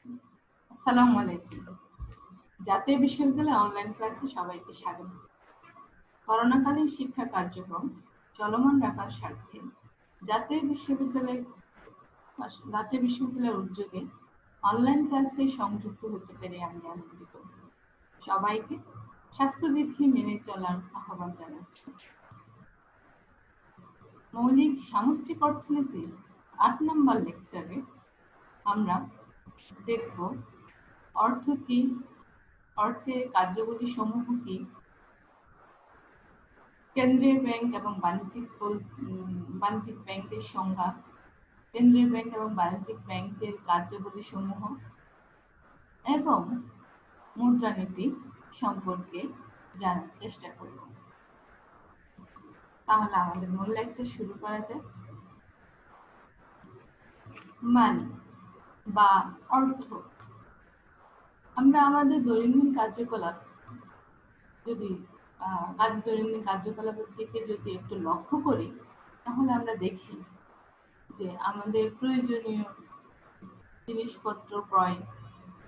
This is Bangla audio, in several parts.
আসসালামু আলাইকুম। জাতীয় বিশ্ববিদ্যালয় অনলাইন ক্লাসে সবাইকে স্বাগত। করোনাকালীন শিক্ষা কার্যক্রম চলমান রাখার স্বার্থে জাতীয় বিশ্ববিদ্যালয় জাতীয় বিশ্ববিদ্যালয়ের উদ্যোগে অনলাইন ক্লাসে সংযুক্ত হতে পেরে আমি আনন্দিত। সবাইকে স্বাস্থ্যবিধি মেনে চলার আহ্বান জানাচ্ছি। মৌলিক সামষ্টিক অর্থনীতির ৮ নম্বর লেকচারে আমরা দেখব অর্থ কি, অর্থের কার্যাবলী সমূহ কি, কেন্দ্রীয় ব্যাংক এবং বাণিজ্যিক ব্যাংকের সংজ্ঞা, কেন্দ্রীয় ব্যাংক এবং বাণিজ্যিক ব্যাংকের কার্যাবলী সমূহ এবং মুদ্রানীতি সম্পর্কে জানার চেষ্টা করব। তাহলে আমাদের মূল লেকচার শুরু করা যায়। মানি বা অর্থ। আমরা আমাদের দৈনন্দিন কার্যকলাপের দিকে যদি একটু লক্ষ্য করি, তাহলে আমরা দেখি যে আমাদের প্রয়োজনীয় জিনিসপত্র ক্রয়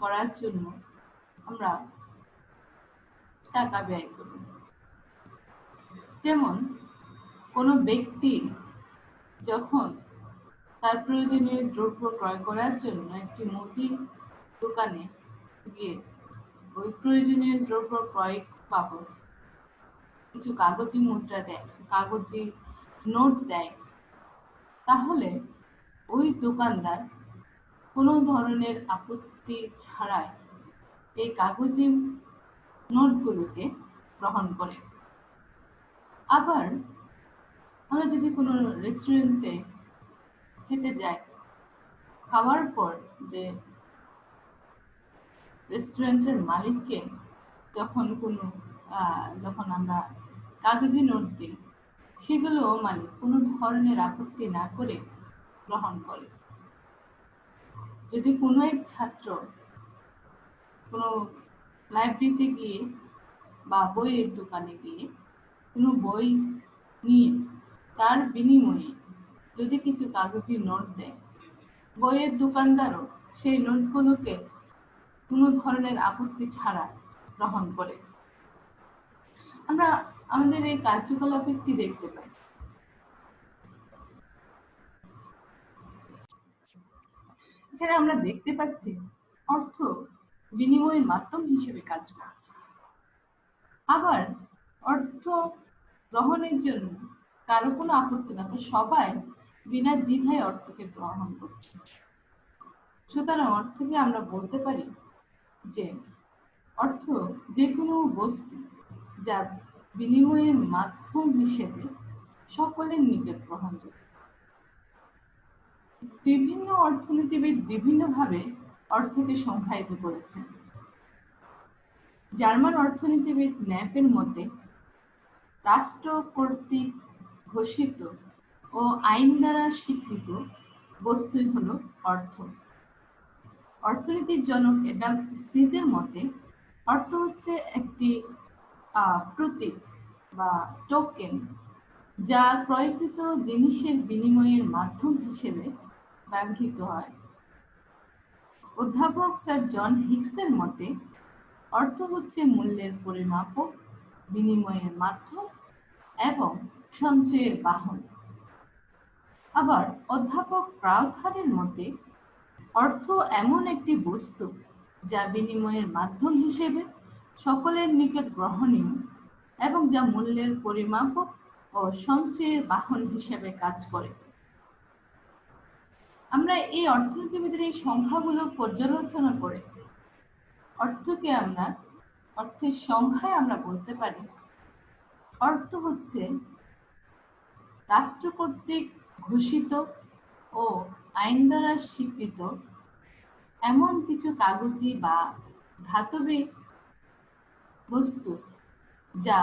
করার জন্য আমরা টাকা ব্যয় করি। যেমন কোনো ব্যক্তি যখন তার প্রয়োজনীয় দ্রব্য ক্রয় করার জন্য একটি মুদি দোকানে গিয়ে ওই প্রয়োজনীয় দ্রব্য ক্রয় বাবদ কিছু কাগজি মুদ্রা দেয়, কাগজি নোট দেয়, তাহলে ওই দোকানদার কোনো ধরনের আপত্তি ছাড়াই এই কাগজি নোটগুলোকে গ্রহণ করে। আবার আমরা যদি কোনো রেস্টুরেন্টে খেতে যাই, খাওয়ার পর যে রেস্টুরেন্টের মালিককে যখন আমরা কাগজি নোট দিই, সেগুলো মালিক কোনো ধরনের আপত্তি না করে গ্রহণ করে। যদি কোনো এক ছাত্র কোনো লাইব্রেরিতে গিয়ে বা বইয়ের দোকানে গিয়ে কোনো বই নিয়ে তার বিনিময়ে যদি কিছু কাগজি নোট দেয়, বইয়ের দোকানদারও সেই নোটগুলোকে কোনো ধরনের আপত্তি ছাড়া গ্রহণ করে। আমরা আমাদের এই কার্যকলাপে কি দেখতে পাই? এখানে আমরা দেখতে পাচ্ছি অর্থ বিনিময়ের মাধ্যম হিসেবে কাজ করছে। আবার অর্থ গ্রহণের জন্য কারো কোনো আপত্তি না, তো সবাই বিনা দ্বিধায় অর্থকে গ্রহণ করছে। সুতরাং অর্থকে আমরা বলতে পারি যে অর্থ যে কোনো বস্তু যা বিনিময়ের মাধ্যম হিসেবে সকলের নিকট গ্রহণযোগ্য। বিভিন্ন অর্থনীতিবিদ বিভিন্নভাবে অর্থকে সংজ্ঞায়িত করেছেন। জার্মান অর্থনীতিবিদ ন্যাপের মতে রাষ্ট্র কর্তৃক ঘোষিত ও আইন দ্বারা স্বীকৃত বস্তুই হল অর্থ। অর্থনীতির জনক অ্যাডাম স্মিথের মতে অর্থ হচ্ছে একটি প্রতীক বা টোকেন, যা ক্রয়কৃত জিনিসের বিনিময়ের মাধ্যম হিসেবে ব্যবহৃত হয়। অধ্যাপক স্যার জন হিক্সের মতে অর্থ হচ্ছে মূল্যের পরিমাপক, বিনিময়ের মাধ্যম এবং সঞ্চয়ের বাহন। আবার অধ্যাপক ক্রাউথারের মতে অর্থ এমন একটি বস্তু যা বিনিময়ের মাধ্যম হিসেবে সকলের নিকট গ্রহণীয় এবং যা মূল্যের পরিমাপক ও সঞ্চয়ের বাহন হিসেবে কাজ করে। আমরা এই অর্থনীতিবিদের এই সংখ্যাগুলো পর্যালোচনা করে অর্থের সংখ্যায় আমরা বলতে পারি অর্থ হচ্ছে রাষ্ট্র কর্তৃক ঘোষিত ও আইন দ্বারা স্বীকৃত এমন কিছু কাগজি বা ধাতবে বস্তু যা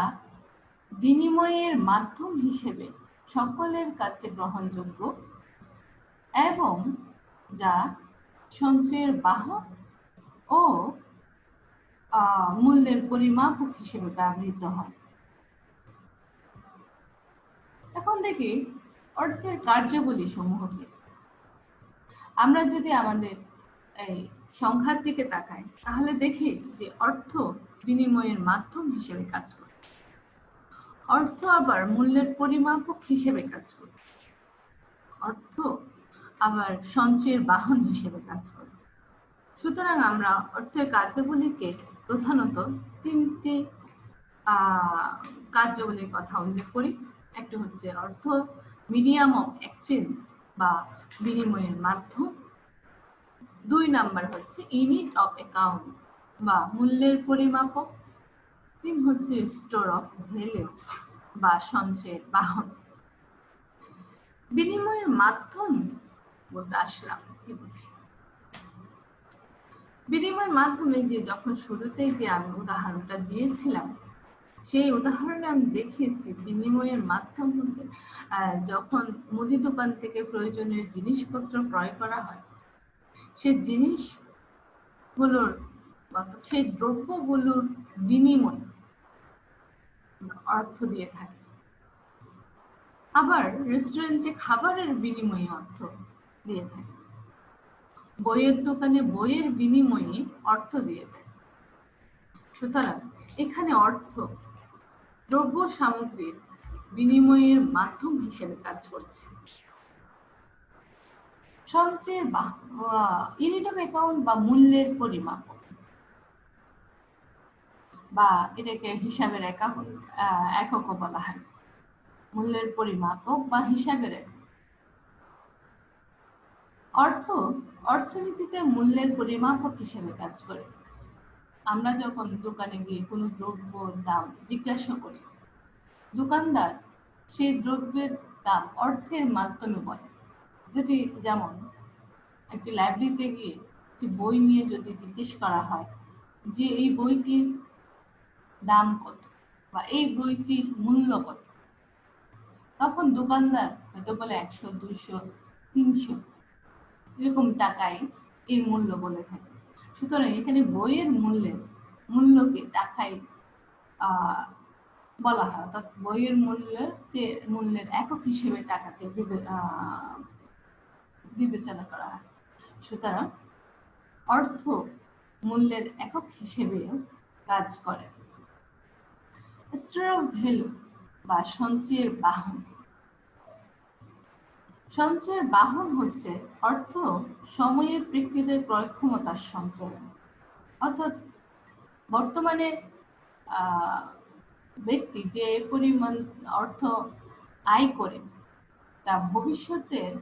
বিনিময়ের মাধ্যম হিসেবে সকলের কাছে গ্রহণযোগ্য এবং যা সঞ্চয়ের বাহন ও মূল্যের পরিমাপক হিসেবে ব্যবহৃত হয়। এখন দেখি অর্থের কার্যাবলী সমূহকে। আমরা যদি আমাদের এই সংখ্যার দিকে তাকাই তাহলে দেখি যে অর্থ বিনিময়ের মাধ্যম হিসেবে কাজ করে, অর্থ আবার মূল্যের পরিমাপক হিসেবে কাজ করে, অর্থ আবার সঞ্চয়ের বাহন হিসেবে কাজ করে। সুতরাং আমরা অর্থের কার্যাবলীকে প্রধানত তিনটি কার্যাবলীর কথা উল্লেখ করি। একটি হচ্ছে অর্থ মিডিয়াম অফ এক্সচেঞ্জ বা বিনিময়ের মাধ্যম, 2 নাম্বার হচ্ছে ইউনিট অফ অ্যাকাউন্ট বা মূল্যের পরিমাপক, 3 হচ্ছে স্টোর অফ ভ্যালু বা সঞ্চয়ের বাহন। বিনিময়ের মাধ্যম বলতে আসলাম কি বুঝি? বিনিময়ের মাধ্যমে যে যখন শুরুতেই যে আমি উদাহরণটা দিয়েছিলাম, সেই উদাহরণে আমি দেখিয়েছি বিনিময়ের মাধ্যম হচ্ছে যখন মুদি দোকান থেকে প্রয়োজনীয় জিনিসপত্র ক্রয় করা হয়, সেই জিনিসগুলোর সেই দ্রব্যগুলোর বিনিময় অর্থ দিয়ে থাকে। আবার রেস্টুরেন্টে খাবারের বিনিময়ে অর্থ দিয়ে থাকে, বইয়ের দোকানে বইয়ের বিনিময়ে অর্থ দিয়ে থাকে। সুতরাং এখানে অর্থ দ্রব্য সামগ্রীর বিনিময়ের মাধ্যম হিসেবে কাজ করছে। সঞ্চয়ের ইউনিট অফ অ্যাকাউন্ট বা মূল্যের পরিমাপক বা এটাকে হিসাবের এককও বলা হয়। মূল্যের পরিমাপক বা হিসাবের একক। অর্থ অর্থনীতিতে মূল্যের পরিমাপক হিসেবে কাজ করে। আমরা যখন দোকানে গিয়ে কোনো দ্রব্যর দাম জিজ্ঞাসা করি, দোকানদার সেই দ্রব্যের দাম অর্থের মাধ্যমে বলে। যদি যেমন একটি লাইব্রেরিতে গিয়ে একটি বই নিয়ে যদি জিজ্ঞেস করা হয় যে এই বইটির দাম কত বা এই বইটির মূল্য কত, তখন দোকানদার হয়তো বলে 100, 200, 300 এরকম টাকায় এর মূল্য বলে থাকে। সুতরাং এখানে বইয়ের মূল্যকে টাকায় বলা হয়, অর্থাৎ বইয়ের মূল্যের একক হিসেবে টাকাকে বিবেচনা করা হয়। সুতরাং অর্থ মূল্যের একক হিসেবে কাজ করে। স্টোর অফ ভ্যালু বা সঞ্চয়ের বাহন। সঞ্চয়ের বাহন হচ্ছে অর্থ সময়ের প্রেক্ষিতে ক্রয় ক্ষমতার সঞ্চয়। অর্থাৎ বর্তমানে ব্যক্তি যে পরিমাণ অর্থ আয় করে তা ভবিষ্যতের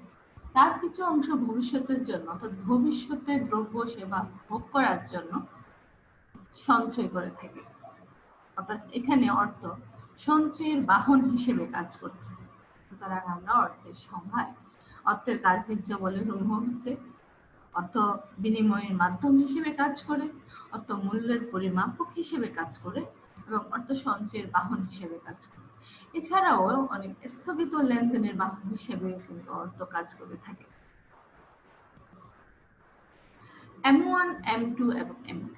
তার কিছু অংশ ভবিষ্যতের জন্য, অর্থাৎ ভবিষ্যতের দ্রব্য সেবা ভোগ করার জন্য সঞ্চয় করে থাকে। অর্থাৎ এখানে অর্থ সঞ্চয়ের বাহন হিসেবে কাজ করছে। সুতরাং আমরা অর্থের সংজ্ঞায় অর্থের কার্যিক বলে হচ্ছে অর্থ বিনিময়ের মাধ্যম হিসেবে কাজ করে, অর্থ মূল্যের পরিমাপক হিসেবে কাজ করে এবং অর্থ সঞ্চয়ের বাহন হিসেবে কাজ করে। এছাড়াও অনেক স্থগিত লেনদেনের বাহন হিসেবে কিন্তু অর্থ কাজ করে থাকে। M1, M2 এবং M3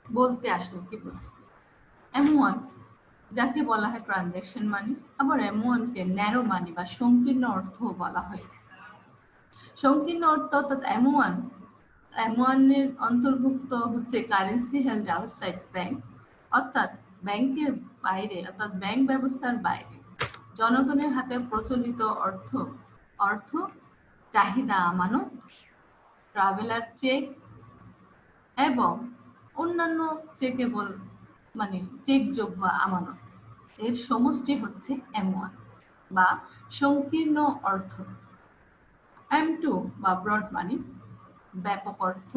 বলতে আসলে কি বুঝি? M1 যাকে বলা হয় ট্রানজাকশন মানি, আবার M1 কে ন্যারো মানি বা সংকীর্ণ অর্থ বলা হয়। সংকীর্ণ অর্থ অর্থাৎ M1 এর অন্তর্ভুক্ত হচ্ছে কারেন্সি হেল্ড আউটসাইড ব্যাংক, অর্থাৎ ব্যাংকের বাইরে, অর্থাৎ ব্যাংক ব্যবস্থার বাইরে জনগণের হাতে প্রচলিত অর্থ চাহিদা আমানত, ট্রাভেলার চেক এবং অন্যান্য চেকেবল মানে চেকযোগ্য আমানত এর সমষ্টি হচ্ছে M1 বা সংকীর্ণ অর্থ। M2 বা ব্রড মানি ব্যাপক অর্থ।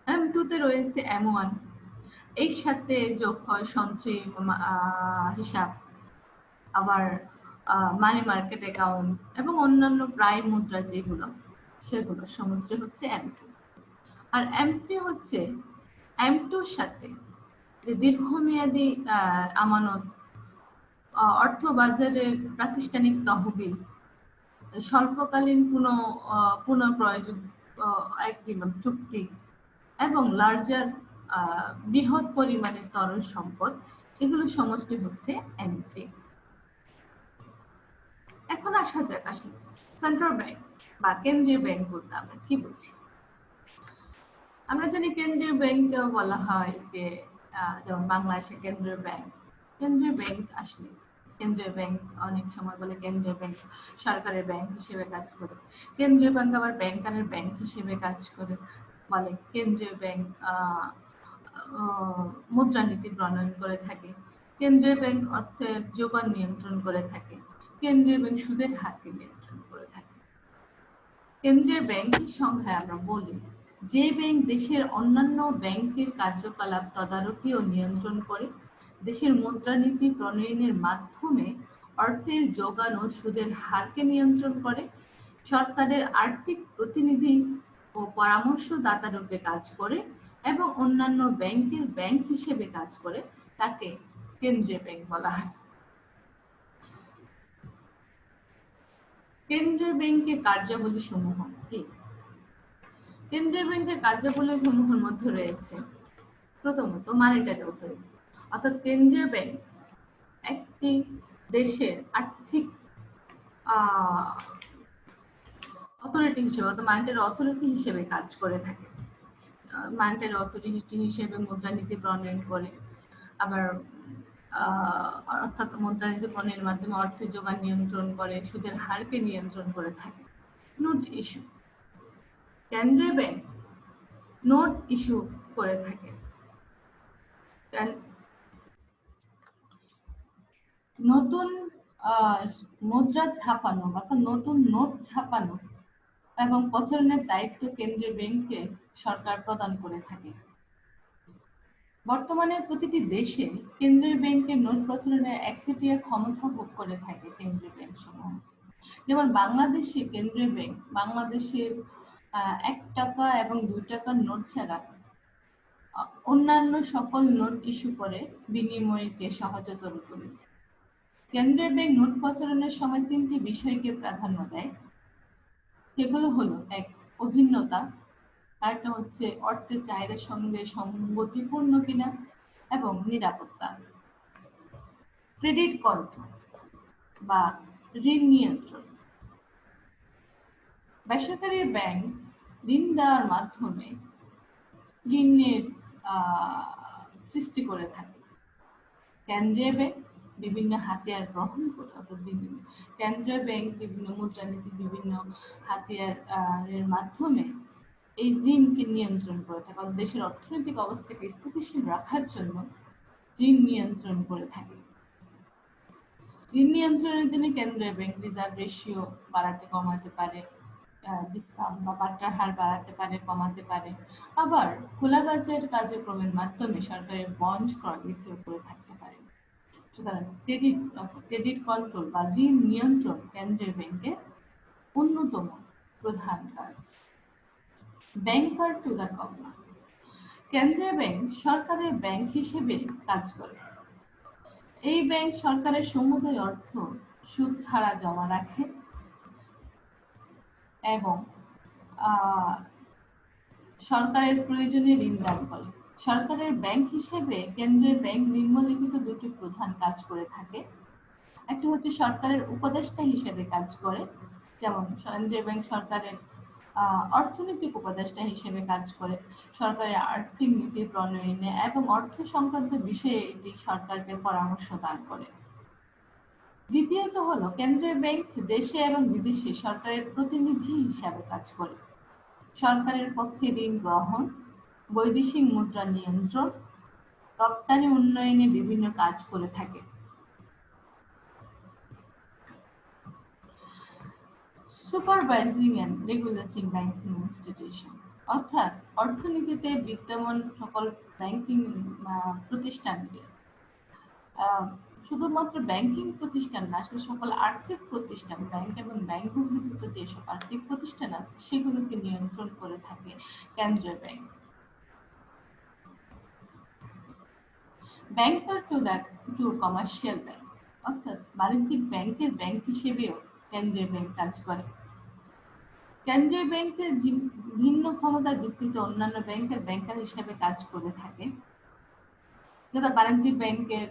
M2 তে রয়েছে M1, এর সাথে যোগ হয় সঞ্চয়ী হিসাব, আবার মানি মার্কেট অ্যাকাউন্ট এবং অন্যান্য প্রায় মুদ্রা যেগুলো সেগুলো সমষ্টি হচ্ছে M2। আর M3 হচ্ছে M2-র সাথে যে দীর্ঘমেয়াদী আমানত, অর্থ বাজারের প্রাতিষ্ঠানিক তহবিল, স্বল্পকালীন পুনঃপ্রয়োজন চুক্তি এবং লার্জার বৃহৎ পরিমাণের তরল সম্পদ, এগুলো সমষ্টি হচ্ছে M3। এখন আসা যাক আসলে সেন্ট্রাল ব্যাংক বা কেন্দ্রীয় ব্যাংক বলতে আমরা কি বুঝি? আমরা জানি কেন্দ্রীয় ব্যাংককেও বলা হয় যে যেমন বাংলাদেশের কেন্দ্রীয় ব্যাংক। কেন্দ্রীয় ব্যাংক আসলে কেন্দ্রীয় ব্যাংক অনেক সময় বলে কেন্দ্রীয় ব্যাংক সরকারের ব্যাংক হিসেবে কাজ করে। কেন্দ্রীয় ব্যাংক আবার ব্যাংকারের ব্যাংক হিসেবে কাজ করে। বলে কেন্দ্রীয় ব্যাংক মুদ্রানীতি প্রণয়ন করে থাকে। কেন্দ্রীয় ব্যাংক অর্থের যোগান নিয়ন্ত্রণ করে থাকে। কেন্দ্রীয় ব্যাংক সুদের হারকে নিয়ন্ত্রণ করে থাকে। কেন্দ্রীয় ব্যাংকের সংখ্যায় আমরা বলি যে ব্যাংক দেশের অন্যান্য ব্যাংকের কার্যকলাপ তদারকি ও নিয়ন্ত্রণ করে, দেশের মুদ্রানীতি প্রণয়নের মাধ্যমে অর্থের যোগান ও সুদের হারকে নিয়ন্ত্রণ করে, সরকারের আর্থিক প্রতিনিধি ও পরামর্শদাতা রূপে কাজ করে এবং অন্যান্য ব্যাংকের ব্যাংক হিসেবে কাজ করে, তাকে কেন্দ্রীয় ব্যাংক বলা হয়। কেন্দ্রীয় ব্যাংকের কার্যাবলী সমূহ কি? কেন্দ্রীয় ব্যাংকের কার্যাবলী সমূহের মধ্যে রয়েছে প্রথমত মনিটারি অথরিটি, অর্থাৎ কেন্দ্রীয় ব্যাংক একটি দেশের আর্থিক অথরিটি হিসেবে অর্থাৎ মনিটারি অথরিটি হিসেবে কাজ করে থাকে। মনিটারি অথরিটি হিসেবে মুদ্রানীতি প্রণয়ন করে, আবার অর্থাৎ মুদ্রানীতি প্রণয়নের মাধ্যমে অর্থের যোগান নিয়ন্ত্রণ করে, সুদের হারকে নিয়ন্ত্রণ করে থাকে। নোট ইস্যু, কেন্দ্রীয় ব্যাংক নোট ইস্যু করে থাকে। নতুন মুদ্রা ছাপানো অর্থাৎ নতুন নোট ছাপানো এবং প্রচলনের দায়িত্ব কেন্দ্রীয় ব্যাংককে সরকার প্রদান করে থাকে। বর্তমানে প্রতিটি দেশে কেন্দ্রীয় ব্যাংকের নোট প্রচলনের একচেটিয়া ক্ষমতা ভোগ করে থাকে কেন্দ্রীয় ব্যাংক সমূহ। যেমন বাংলাদেশে কেন্দ্রীয় ব্যাংক বাংলাদেশের 1 টাকা এবং 2 টাকার নোট ছাড়া অন্যান্য সকল নোট ইস্যু করে বিনিময়কে সহজতর করেছে। কেন্দ্রীয় ব্যাংক নোট প্রচলনের সময় 3টি বিষয়কে প্রাধান্য দেয়। সেগুলো হলো, এক, অভিন্নতা, আরেকটা হচ্ছে অর্থের চাহিদার সঙ্গে সঙ্গতিপূর্ণ কিনা, এবং নিরাপত্তা। ক্রেডিট কন্ট্রোল বা ঋণ নিয়ন্ত্রণ, বেসরকারি ব্যাংক ঋণ দেওয়ার মাধ্যমে ঋণের সৃষ্টি করে থাকে। কেন্দ্রীয় ব্যাংক বিভিন্ন হাতিয়ার গ্রহণ করে, অর্থাৎ কেন্দ্রীয় ব্যাংক বিভিন্ন মুদ্রানীতি বিভিন্ন হাতিয়ারের মাধ্যমে এই ঋণকে নিয়ন্ত্রণ করে থাকে। দেশের অর্থনৈতিক অবস্থাকে স্থিতিশীল রাখার জন্য ঋণ নিয়ন্ত্রণ করে থাকে। ঋণ নিয়ন্ত্রণের জন্য কেন্দ্রীয় ব্যাংক রিজার্ভ রেশিও বাড়াতে কমাতে পারে, ডিসকাউন্ট বা পাট্টার হার বাড়াতে পারে কমাতে পারে, আবার খোলা বাজার কার্যক্রমের মাধ্যমে সরকারের বন্ড ক্রয় বিক্রয় করে থাকতে পারে। সুতরাং ক্রেডিট কন্ট্রোল বা ঋণ নিয়ন্ত্রণ কেন্দ্রীয় ব্যাংকের অন্যতম প্রধান কাজ। ব্যাংকার টু দ্য কর্নার, কেন্দ্রীয় ব্যাংক সরকারের ব্যাংক হিসেবে কাজ করে। এই ব্যাংক সরকারের সমুদায় অর্থ সুদ ছাড়া জমা রাখে এবং সরকারের প্রয়োজনে ঋণ দান করে। সরকারের ব্যাংক হিসেবে কেন্দ্রীয় ব্যাংক নিম্নলিখিত দুটি প্রধান কাজ করে থাকে। একটি হচ্ছে সরকারের উপদেষ্টা হিসেবে কাজ করে, যেমন কেন্দ্রীয় ব্যাংক সরকারের অর্থনৈতিক উপদেষ্টা হিসেবে কাজ করে, সরকারের আর্থিক নীতি প্রণয়নে এবং অর্থ সংক্রান্ত বিষয়ে এটি সরকারকে পরামর্শ দান করে। দ্বিতীয়ত হলো, কেন্দ্রীয় ব্যাংক দেশে এবং বিদেশে সরকারের প্রতিনিধি হিসাবে কাজ করে। সরকারের পক্ষে ঋণ গ্রহণ, বৈদেশিক মুদ্রা নিয়ন্ত্রণ, রপ্তানি উন্নয়নে বিভিন্ন কাজ করে থাকে। Supervising and regulating banking institution, অর্থাৎ অর্থনীতিতে বিদ্যমান সকল ব্যাংকিং প্রতিষ্ঠানকে, শুধুমাত্র ব্যাংকিং প্রতিষ্ঠান না, আসলে সকল আর্থিক প্রতিষ্ঠান, ব্যাংক এবং ব্যাংক বহির্ভূত যেসব আর্থিক প্রতিষ্ঠান আছে সেগুলোকে নিয়ন্ত্রণ করে থাকে কেন্দ্রীয় bank. Banker to commercial bank, অর্থাৎ বাণিজ্যিক ব্যাংকের ব্যাংক হিসেবেও কেন্দ্রীয় ব্যাংক কাজ করে। কেন্দ্রীয় ব্যাংকের ভিন্ন ক্ষমতার ভিত্তিতে অন্যান্য ব্যাংকের ব্যাংকার হিসেবে কাজ করে থাকে। যেটা বাণিজ্যিক ব্যাংকের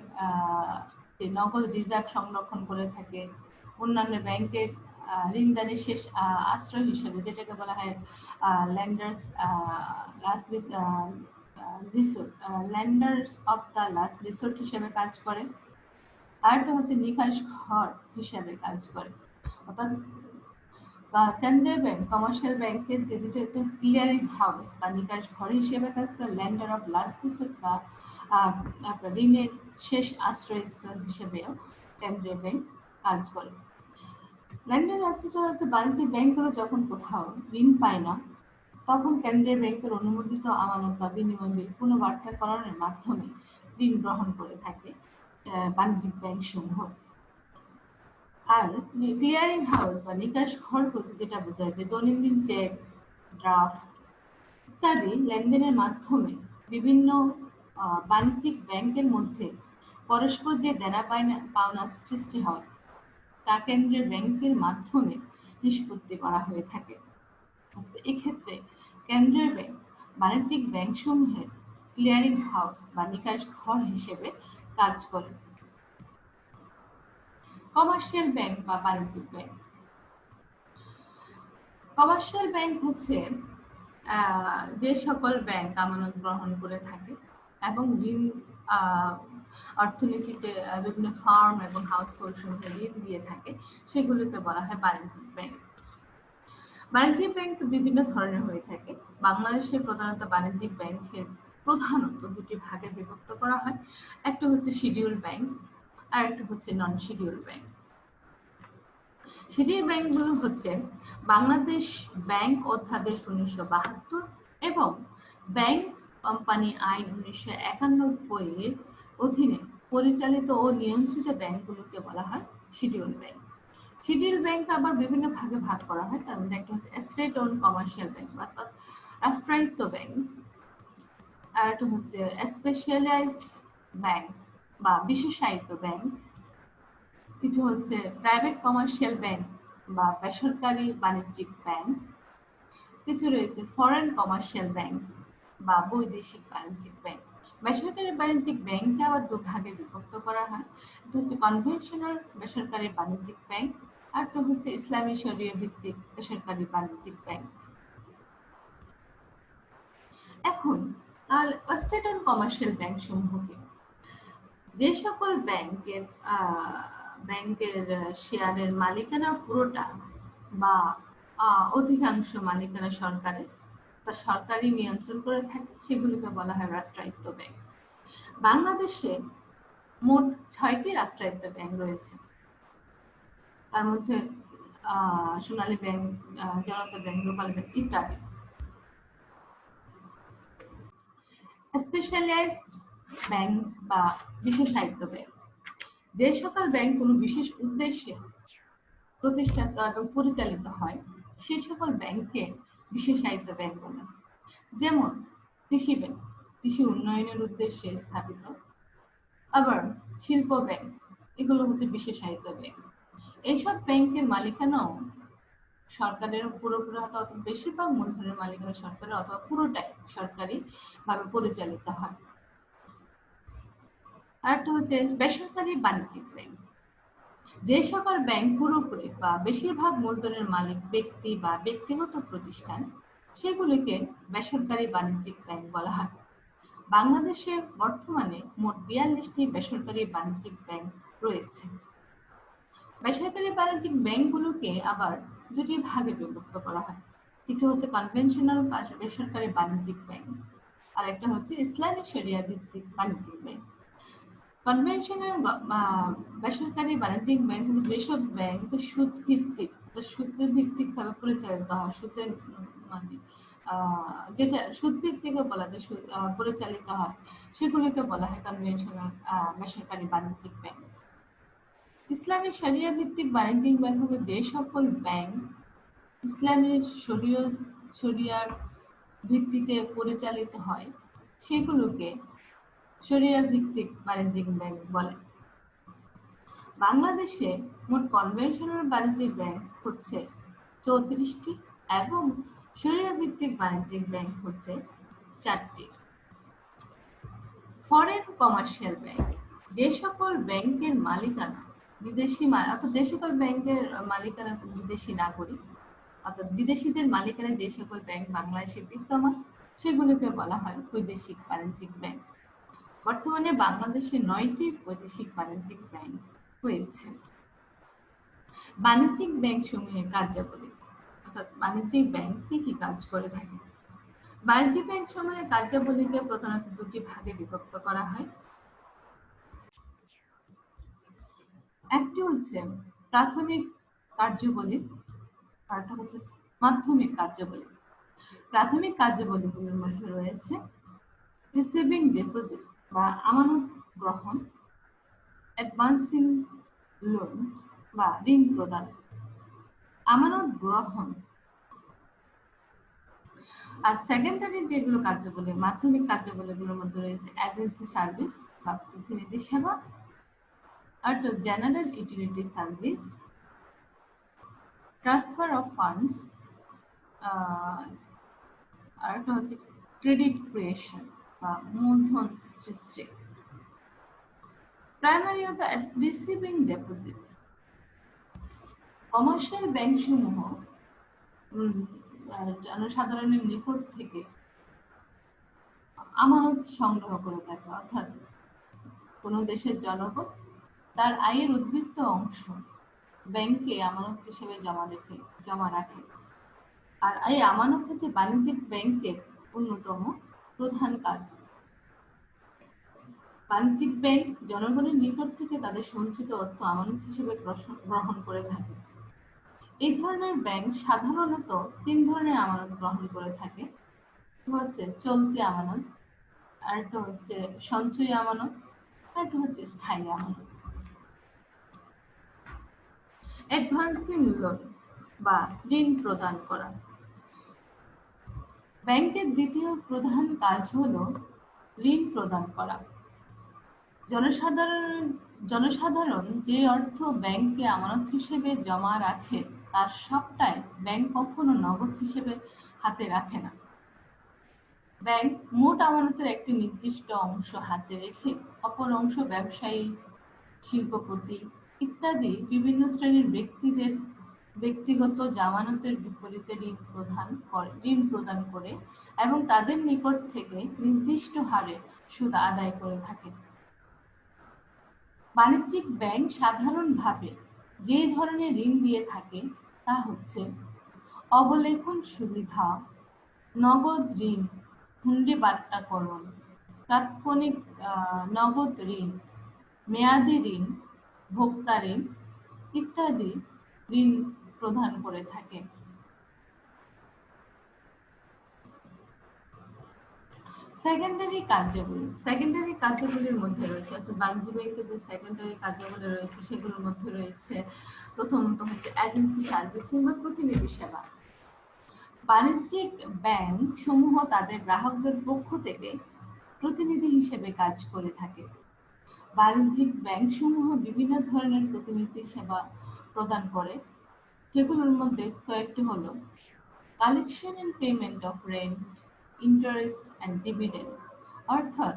নগদ রিজার্ভ সংরক্ষণ করে থাকে, অন্যান্য ব্যাংকের ঋণদানের শেষ আশ্রয় হিসেবে, যেটাকে বলা হয় lender's last resort, lender's of the last resort হিসেবে কাজ করে। আরেকটা হচ্ছে নিকাশ ঘর হিসেবে কাজ করে। অর্থাৎ কেন্দ্রীয় ব্যাংক কমার্শিয়াল ব্যাংকের যে দুটো, একটা ক্লিয়ারিং হাউস বা নিকাশ ঘর হিসেবে কাজ করে, ল্যান্ডার অফ লাস্ট রিসোর্ট বা আপনার ঋণের শেষ আশ্রয়স্থল হিসেবেও কেন্দ্রীয় ব্যাংক কাজ করে। ল্যান্ডার অ্যাসেট বাণিজ্যিক ব্যাংকগুলো যখন কোথাও ঋণ পায় না, তখন কেন্দ্রীয় ব্যাংকের অনুমোদিত আমানত বা বিনিময় বিল পুনর্বার্তাকরণের মাধ্যমে ঋণ গ্রহণ করে থাকে বাণিজ্যিক ব্যাংক সমূহ। আর ক্লিয়ারিং হাউস বা নিকাশ ঘর বলতে যেটা বোঝায় যে দৈনন্দিন চেক, ড্রাফট ইত্যাদি লেনদেনের মাধ্যমে বিভিন্ন বাণিজ্যিক ব্যাংকের মধ্যে পরস্পর যে দেনা পাওনা সৃষ্টি হয় তা কেন্দ্রীয় ব্যাংকের মাধ্যমে নিষ্পত্তি করা হয়ে থাকে। এক্ষেত্রে কেন্দ্রীয় ব্যাংক বাণিজ্যিক ব্যাংকসমূহের ক্লিয়ারিং হাউস বা নিকাশ ঘর হিসেবে কাজ করে। কমার্শিয়াল ব্যাংক বা বাণিজ্যিক ব্যাংক। কমার্শিয়াল ব্যাংক হচ্ছে যে সকল ব্যাংক আমানত গ্রহণ করে থাকে এবং ঋণ অর্থনীতিতে বিভিন্ন ফার্ম এবং হাউস হোল্ড সমূহে ঋণ দিয়ে থাকে, সেগুলোকে বলা হয় বাণিজ্যিক ব্যাংক। বাণিজ্যিক ব্যাংক বিভিন্ন ধরনের হয়ে থাকে। বাংলাদেশে প্রধানত বাণিজ্যিক ব্যাংকের প্রধানত দুটি ভাগে বিভক্ত করা হয়। একটা হচ্ছে শিডিউল ব্যাংক আর একটা হচ্ছে নন শিডিউল ব্যাংক। শিডিউল ব্যাংকগুলো হচ্ছে বাংলাদেশ ব্যাংক অধ্যাদেশ 1972 এবং ব্যাংক কোম্পানি আইন 1991 এর অধীনে পরিচালিত ও নিয়ন্ত্রিত ব্যাংকগুলোকে বলা হয় শিডিউল ব্যাংক। শিডিউল ব্যাংক আবার বিভিন্ন ভাগে ভাগ করা হয়। তার মধ্যে একটা হচ্ছে স্টেট ওন কমার্শিয়াল ব্যাংক অর্থাৎ রাষ্ট্রায়ত্ত ব্যাংক, আর একটা হচ্ছে স্পেশালাইজড ব্যাংক বা বিশেষায়িত ব্যাংক, কিছু হচ্ছে প্রাইভেট কমার্শিয়াল ব্যাংক বা বেসরকারি বাণিজ্যিক ব্যাংক, কিছু রয়েছে ফরেন কমার্শিয়াল ব্যাংক বা বৈদেশিক বাণিজ্যিক ব্যাংক। বেসরকারি বাণিজ্যিক ব্যাংককে আবার দুভাগে বিভক্ত করা হয়। এটা হচ্ছে কনভেনশনাল বেসরকারি বাণিজ্যিক ব্যাংক, আর একটা হচ্ছে ইসলামী শরিয়া ভিত্তিক বেসরকারি বাণিজ্যিক ব্যাংক। এখন স্টেট ওন কমার্শিয়াল ব্যাংক সমূহকে, যে সকল ব্যাংকের শেয়ারের মালিকানা পুরোটা বা অধিকাংশ মালিকানা সরকারের, তা সরকারি নিয়ন্ত্রণ করে থাকে, সেগুলোকে বলা হয় রাষ্ট্রায়ত্ত ব্যাংক। বাংলাদেশে মোট 6টি রাষ্ট্রায়ত্ত ব্যাংক রয়েছে। তার মধ্যে সোনালী ব্যাংক, জনতা ব্যাংক, লোকাল ব্যাংক ইত্যাদি। স্পেশালাইজড ব্যাংক বা বিশেষায়িত ব্যাংক, যে সকল ব্যাংক কোনো বিশেষ উদ্দেশ্যে প্রতিষ্ঠিত এবং পরিচালিত হয়, সে সকল ব্যাংককে বিশেষায়িত ব্যাংক বলে। যেমন কৃষি ব্যাংক, কৃষি উন্নয়নের উদ্দেশ্যে স্থাপিত। আবার শিল্প ব্যাংক, এগুলো হচ্ছে বিশেষায়িত ব্যাংক। এইসব ব্যাংকের মালিকানাও সরকারের পুরোপুরি অথবা বেশিরভাগ মূলধনের মালিকানা সরকারের অথবা পুরোটাই সরকারি ভাবে পরিচালিত হয়। আরেকটা হচ্ছে বেসরকারি বাণিজ্যিক ব্যাংক, যে সকল ব্যাংক পুরোপুরি বা বেশিরভাগ মূলধনের মালিক ব্যক্তি বা ব্যক্তিগত প্রতিষ্ঠান, সেগুলিকে বেসরকারি বাণিজ্যিক ব্যাংক বলা হয়। বাংলাদেশে বর্তমানে মোট 42টি বেসরকারি বাণিজ্যিক ব্যাংক রয়েছে। বেসরকারি বাণিজ্যিক ব্যাংকগুলোকে আবার দুটি ভাগে বিভক্ত করা হয়। কিছু হচ্ছে কনভেনশনাল বেসরকারি বাণিজ্যিক ব্যাংক, আর একটা হচ্ছে ইসলামী শরিয়া ভিত্তিক বাণিজ্যিক ব্যাংক। কনভেনশনাল বেসরকারি বাণিজ্যিক ব্যাংক হলো যেসব ব্যাংক সুদ ভিত্তিক ভাবে পরিচালিত হয়, সুদের মানে যেটা সুদ ভিত্তিকে বলা যায় পরিচালিত হয়, সেগুলোকে বলা হয় কনভেনশনাল বেসরকারি বাণিজ্যিক ব্যাংক। ইসলামী শরিয়া ভিত্তিক বাণিজ্যিক ব্যাংক হলো যে সকল ব্যাংক ইসলামের শরিয়ার ভিত্তিতে পরিচালিত হয়, সেগুলোকে শরিয়া ভিত্তিক বাণিজ্যিক ব্যাংক বলে। বাংলাদেশে মোট কনভেনশনাল বাণিজ্যিক ব্যাংক হচ্ছে 34টি এবং শরিয়া ভিত্তিক বাণিজ্যিক ব্যাংক হচ্ছে 4টি। ফরেন কমার্শিয়াল ব্যাংক, যে সকল ব্যাংকের মালিকানা অর্থাৎ যে সকল ব্যাংকের মালিকানা বিদেশি নাগরিক, অর্থাৎ বিদেশিদের মালিকানায় যে সকল ব্যাংক বাংলাদেশে বিদ্যমান, সেগুলোকে বলা হয় বৈদেশিক বাণিজ্যিক ব্যাংক। বর্তমানে বাংলাদেশে 9টি বৈদেশিক বাণিজ্যিক ব্যাংক রয়েছে। বাণিজ্যিক ব্যাংক সমূহের কার্যাবলী, অর্থাৎ বাণিজ্যিক ব্যাংক কি কি কাজ করে থাকে। বাণিজ্যিক ব্যাংক সমূহের কার্যাবলীকে প্রধানত দুটি ভাগে বিভক্ত করা হয়। একটি হচ্ছে প্রাথমিক কার্যাবলী, আরেকটা হচ্ছে মাধ্যমিক কার্যাবলী। প্রাথমিক কার্যাবলীগুলোর মধ্যে রয়েছে রিসিভিং ডিপোজিট বা আমানত গ্রহণ, অ্যাডভান্সিং লোন বা ঋণ প্রদান। আমানত গ্রহণ। আর সেকেন্ডারি যেগুলো কার্যাবলী, মাধ্যমিক কার্যাবলীগুলোর মধ্যে রয়েছে এজেন্সি সার্ভিস বা প্রতিনিধি সেবা, আর তো general utility service, transfer of funds, আর একটা হচ্ছে ক্রেডিট ক্রিয়েশন বা মূলধন সৃষ্টি। প্রাইমারি অর্থাৎ রিসিভিং ডিপোজিট। কমার্শিয়াল ব্যাংক সমূহ জনসাধারণের নিকট থেকে আমানত সংগ্রহ করে থাকে, অর্থাৎ কোন দেশের জনগণ তার আয়ের উদ্বৃত্ত অংশ ব্যাংকে আমানত হিসেবে জমা রাখে। আর এই আমানত হচ্ছে বাণিজ্যিক ব্যাংকের অন্যতম প্রধান কাজ। বাণিজ্যিক ব্যাংক জনগণের নিকট থেকে তাদের সঞ্চিত অর্থ আমানত হিসেবে গ্রহণ করে থাকে। এই ধরনের ব্যাংক সাধারণত 3 ধরনের আমানত গ্রহণ করে থাকে। হচ্ছে চলতি আমানত, আরেকটা হচ্ছে সঞ্চয়ী আমানত, আরেকটা হচ্ছে স্থায়ী আমানত। অ্যাডভান্সিং লোন বা ঋণ প্রদান করা। ব্যাংকের দ্বিতীয় প্রধান কাজ হলো ঋণ প্রদান করা। জনসাধারণ যে অর্থ ব্যাংকে আমানত হিসেবে জমা রাখে তার সবটাই ব্যাংক কখনো নগদ হিসেবে হাতে রাখে না। ব্যাংক মোট আমানতের একটি নির্দিষ্ট অংশ হাতে রেখে অপর অংশ ব্যবসায়ী, শিল্পপতি ইত্যাদি বিভিন্ন শ্রেণীর ব্যক্তিদের ব্যক্তিগত জামানতের বিপরীতে ঋণ প্রদান করে এবং তাদের নিকট থেকে নির্দিষ্ট হারে সুদ আদায় করে থাকে। বাণিজ্যিক ব্যাংক সাধারণভাবে যে ধরনের ঋণ দিয়ে থাকে তা হচ্ছে অবলেখন সুবিধা, নগদ ঋণ, হুন্ডি বাট্টাকরণ, তাৎক্ষণিক নগদ ঋণ, মেয়াদি ঋণ, ভোক্তা ঋণ ইত্যাদি ঋণ প্রদান করে থাকে। সেকেন্ডারি কার্যাবলীর মধ্যে রয়েছে, বাণিজ্য ব্যাংকের যে সেকেন্ডারি কার্যাবলী রয়েছে সেগুলোর মধ্যে রয়েছে প্রথমত হচ্ছে এজেন্সি সার্ভিসিং বা প্রতিনিধি সেবা। বাণিজ্যিক ব্যাংক সমূহ তাদের গ্রাহকদের পক্ষ থেকে প্রতিনিধি হিসেবে কাজ করে থাকে। বাণিজ্যিক ব্যাংক সমূহ বিভিন্ন ধরনের প্রতিনিধি সেবা প্রদান করে, যেগুলোর মধ্যে কয়েকটি হলো collection and payment of rent, interest and dividend. অর্থাৎ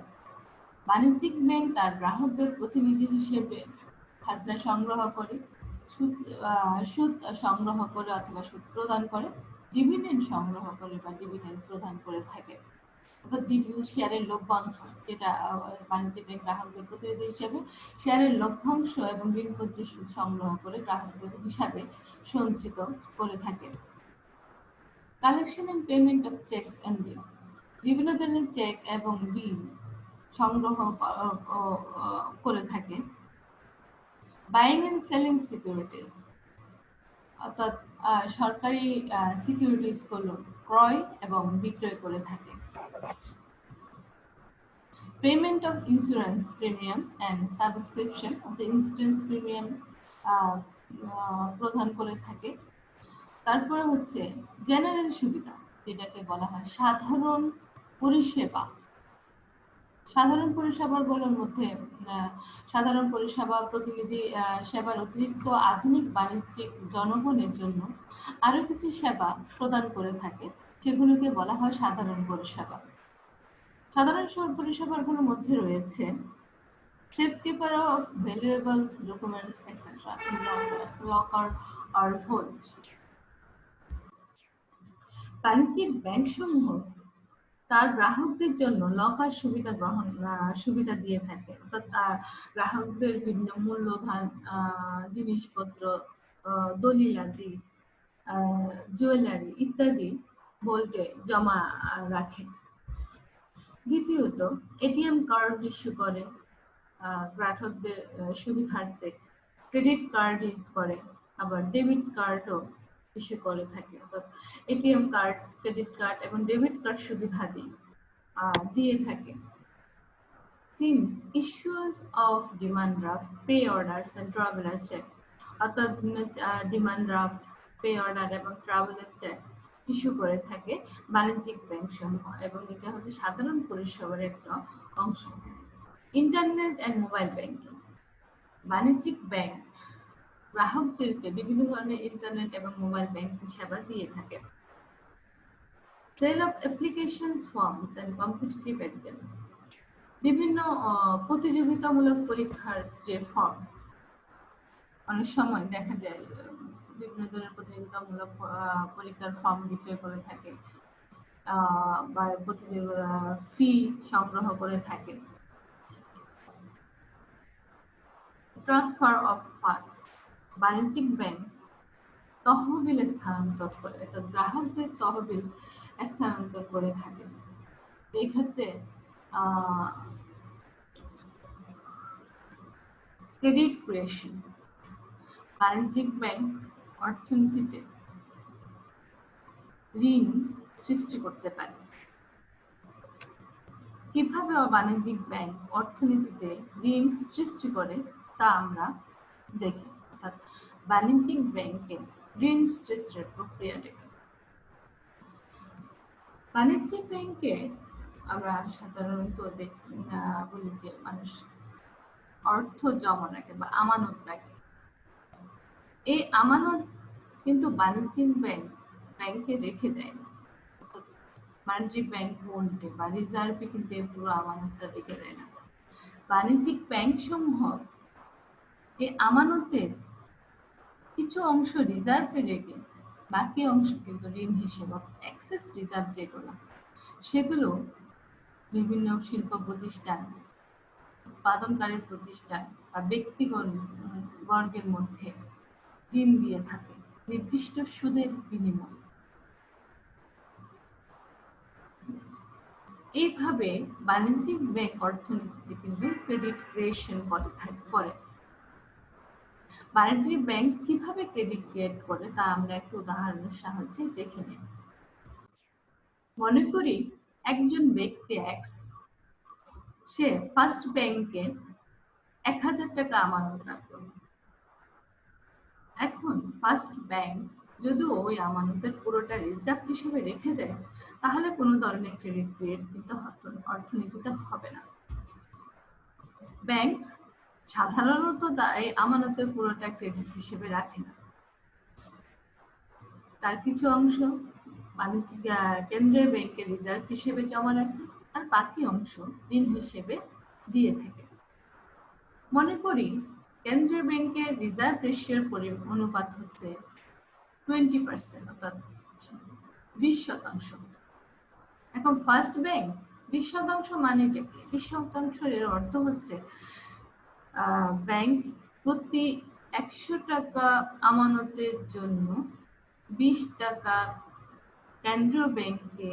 বাণিজ্যিক ব্যাংক তার গ্রাহকদের প্রতিনিধি হিসেবে খাজনা সংগ্রহ করে, সুদ সংগ্রহ করে অথবা সুদ প্রদান করে, ডিভিডেন্ড সংগ্রহ করে বা ডিভিডেন্ড প্রদান করে থাকে। অর্থাৎ শেয়ারের লভ্যাংশ, যেটা বাণিজ্যিক ব্যাংক গ্রাহকদের প্রতিনিধি হিসেবে শেয়ারের লভ্যাংশ এবং ঋণপত্র সুদ সংগ্রহ করে গ্রাহকদের হিসাবে সঞ্চিত করে থাকে। Collection and payment of cheques and bill. বিভিন্ন ধরনের চেক এবং বিল সংগ্রহ করে থাকে। বাইং এন্ড সেলিং সিকিউরিটিজ, অর্থাৎ সরকারি সিকিউরিটিজ গুলো ক্রয় এবং বিক্রয় করে থাকে। Payment of insurance premium and subscription, অর্থাৎ ইন্স্যুরেন্স প্রিমিয়াম প্রদান করে থাকে। তারপরে হচ্ছে জেনারেল সুবিধা, যেটাকে বলা হয় সাধারণ পরিষেবা। সাধারণ পরিষেবাগুলোর মধ্যে সাধারণ পরিষেবা, প্রতিনিধি সেবার অতিরিক্ত আধুনিক বাণিজ্যিক জনগণের জন্য আরো কিছু সেবা প্রদান করে থাকে, সেগুলোকে বলা হয় সাধারণ পরিষেবা। সাধারণ পরিষেবাগুলোর মধ্যে রয়েছে safekeeper of valuables, documents, etc. in locker or vault. বাণিজ্যিক ব্যাংকসমূহ তার গ্রাহকদের জন্য লকার সুবিধা দিয়ে থাকে, অর্থাৎ গ্রাহকদের বিভিন্ন মূল্যবান জিনিসপত্র, দলিলাদি, জুয়েলারি ইত্যাদি ভোল্টে জমা রাখে। দ্বিতীয়ত, এটিএম কার্ড ইস্যু করে গ্রাহকদের সুবিধার্থে, ক্রেডিট কার্ড ইউজ করে, আবার ডেবিট কার্ডও ইস্যু করে থাকে, অর্থাৎ এটিএম কার্ড, ক্রেডিট কার্ড এবং ডেবিট কার্ড সুবিধা দিয়ে থাকে। 3. Issues of demand draft, pay orders and traveller cheque, অর্থাৎ ডিমান্ড ড্রাফট, পে অর্ডার এবং ট্রাভেলার চেক ইস্যু করে থাকে বাণিজ্যিক ব্যাংক সমূহ, এবং এটা হচ্ছে সাধারণ পরিষেবার একটা অংশ। ইন্টারনেট এন্ড মোবাইল ব্যাংকিং, বাণিজ্যিক ব্যাংক গ্রাহকদেরকে বিভিন্ন ধরনের ইন্টারনেট এবং মোবাইল ব্যাংকিং সেবা দিয়ে থাকে। Sale of applications, forms and competitive exam, বিভিন্ন প্রতিযোগিতামূলক পরীক্ষার যে ফর্ম, অনেক সময় দেখা যায় বিভিন্ন ধরনের প্রতিযোগিতামূলক পরীক্ষার ফর্ম বিক্রয় করে থাকে বা প্রতিযোগিতা ফি সংগ্রহ করে থাকে। ট্রান্সফার অফ ফান্ডস, বাণিজ্যিক ব্যাংক তহবিল স্থানান্তর করে, অর্থাৎ গ্রাহকদের তহবিল স্থানান্তর করে থাকে। এই ক্ষেত্রে ক্রেডিট ক্রিয়েশন, বাণিজ্যিক ব্যাংক অর্থনীতিতে ঋণ সৃষ্টি করতে পারে। কিভাবে বাণিজ্যিক ব্যাংক অর্থনীতিতে ঋণ সৃষ্টি করে তা আমরা দেখি, অর্থাৎ বাণিজ্যিক ব্যাংকে ঋণ সৃষ্টির প্রক্রিয়াটা কি। বাণিজ্যিক ব্যাংকে আমরা সাধারণত বলি যে মানুষ অর্থ জমা রাখে বা আমানত রাখে। এই আমানত কিন্তু বাণিজ্যিক ব্যাংকে রেখে দেয় না, বাণিজ্যিক ব্যাংক বন্ডে বা রিজার্ভে কিন্তু পুরো আমানতটা রেখে দেয় না। বাণিজ্যিক ব্যাংক সমূহ এই আমানতের কিছু অংশ রিজার্ভে রেখে বাকি অংশ কিন্তু ঋণ হিসেবে, এক্সেস রিজার্ভ যেগুলো, সেগুলো বিভিন্ন শিল্প প্রতিষ্ঠান, উৎপাদনকারী প্রতিষ্ঠান বা ব্যক্তিগণের মধ্যে ঋণ দিয়ে থাকে নির্দিষ্ট সুদের বিনিময়ে। এইভাবে বাণিজ্যিক ব্যাংক অর্থনীতিতে কিন্তু ক্রেডিট ক্রিয়েশন করে। বাণিজ্যিক ব্যাংক কিভাবে ক্রেডিট ক্রিয়েট করে তা আমরা একটু উদাহরণের সাহায্যে দেখে নিই। মনে করি একজন ব্যক্তি এক্স, সে ফার্স্ট ব্যাংকে 1000 টাকা আমানত রাখলো। এখন ফার্স্ট ব্যাংক যদি ওই আমানতের পুরোটা রিজার্ভ হিসেবে রেখে দেয়, তাহলে কোনো ধরনের ক্রেডিট ক্রিয়েট কিন্তু অর্থনীতিতে হবে না। ব্যাংক সাধারণত এই আমানতের পুরোটা ক্রেডিট হিসেবে রাখে না, তার কিছু অংশ বাণিজ্যিক কেন্দ্রীয় ব্যাংকের রিজার্ভ হিসেবে জমা রাখে, আর বাকি অংশ ঋণ হিসেবে দিয়ে থাকে। মনে করি কেন্দ্রীয় ব্যাংকের রিজার্ভ রেশিওর অনুপাত হচ্ছে 20%, অর্থাৎ 20%। এখন ফার্স্ট ব্যাংক 20% মানে কি? 20% এর অর্থ হচ্ছে ব্যাংক প্রতি 100 টাকা আমানতের জন্য 20 টাকা কেন্দ্রীয় ব্যাংকে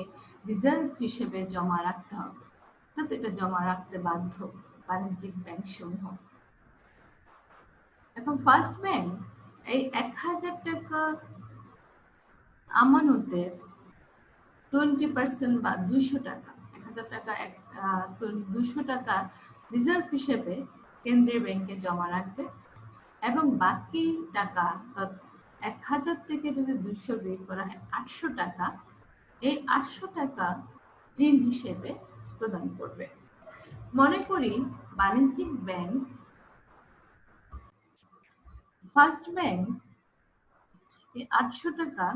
রিজার্ভ হিসেবে জমা রাখতে হবে, অর্থাৎ এটা জমা রাখতে বাধ্য বাণিজ্যিক ব্যাংক সমূহ। এখন ফার্স্ট ব্যাংক এই 1000 টাকা আমানতের 20% বা 200 টাকা, 1000 টাকা 200 টাকা রিজার্ভ হিসেবে কেন্দ্রীয় ব্যাংকে জমা রাখবে, এবং বাকি টাকা 1000 থেকে যদি 200 বের করা হয় 800 টাকা, এই 800 টাকা ঋণ হিসেবে প্রদান করবে। মনে করি বাণিজ্যিক ব্যাংক ফার্স্ট ব্যাংক এই 800 টাকা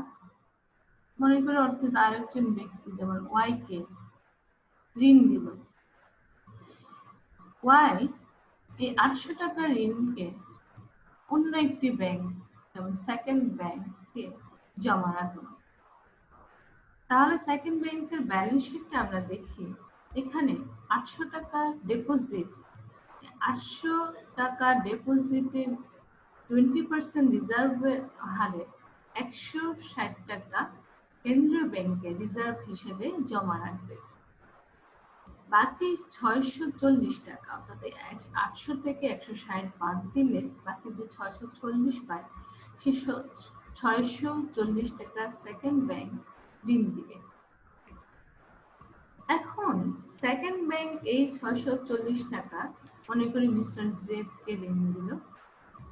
মনে করে অর্থাৎ আরেকজন ব্যক্তি যেমন ওয়াই কে ঋণ দিল। ওয়াই এই 800 টাকার ঋণকে অন্য একটি ব্যাংক যেমন সেকেন্ড ব্যাংকে জমা রাখলো। তাহলে সেকেন্ড ব্যাংকের ব্যালেন্স শিটটা আমরা দেখি। এখানে 800 টাকা ডিপোজিট, 800 টাকা ডিপোজিটের 20% রিজার্ভ হারে 160 টাকা কেন্দ্রীয় ব্যাংকে রিজার্ভ হিসেবে জমা রাখবে। বাকি 640 টাকা, অর্থাৎ 800 থেকে 160 বাদ দিলে বাকি যে 640 পায়, সে 640 টাকা সেকেন্ড ব্যাংক ঋণ দিবে। এখন সেকেন্ড ব্যাংক এই 640 টাকা মনে করি মিস্টার জেড কে ঋণ দিল।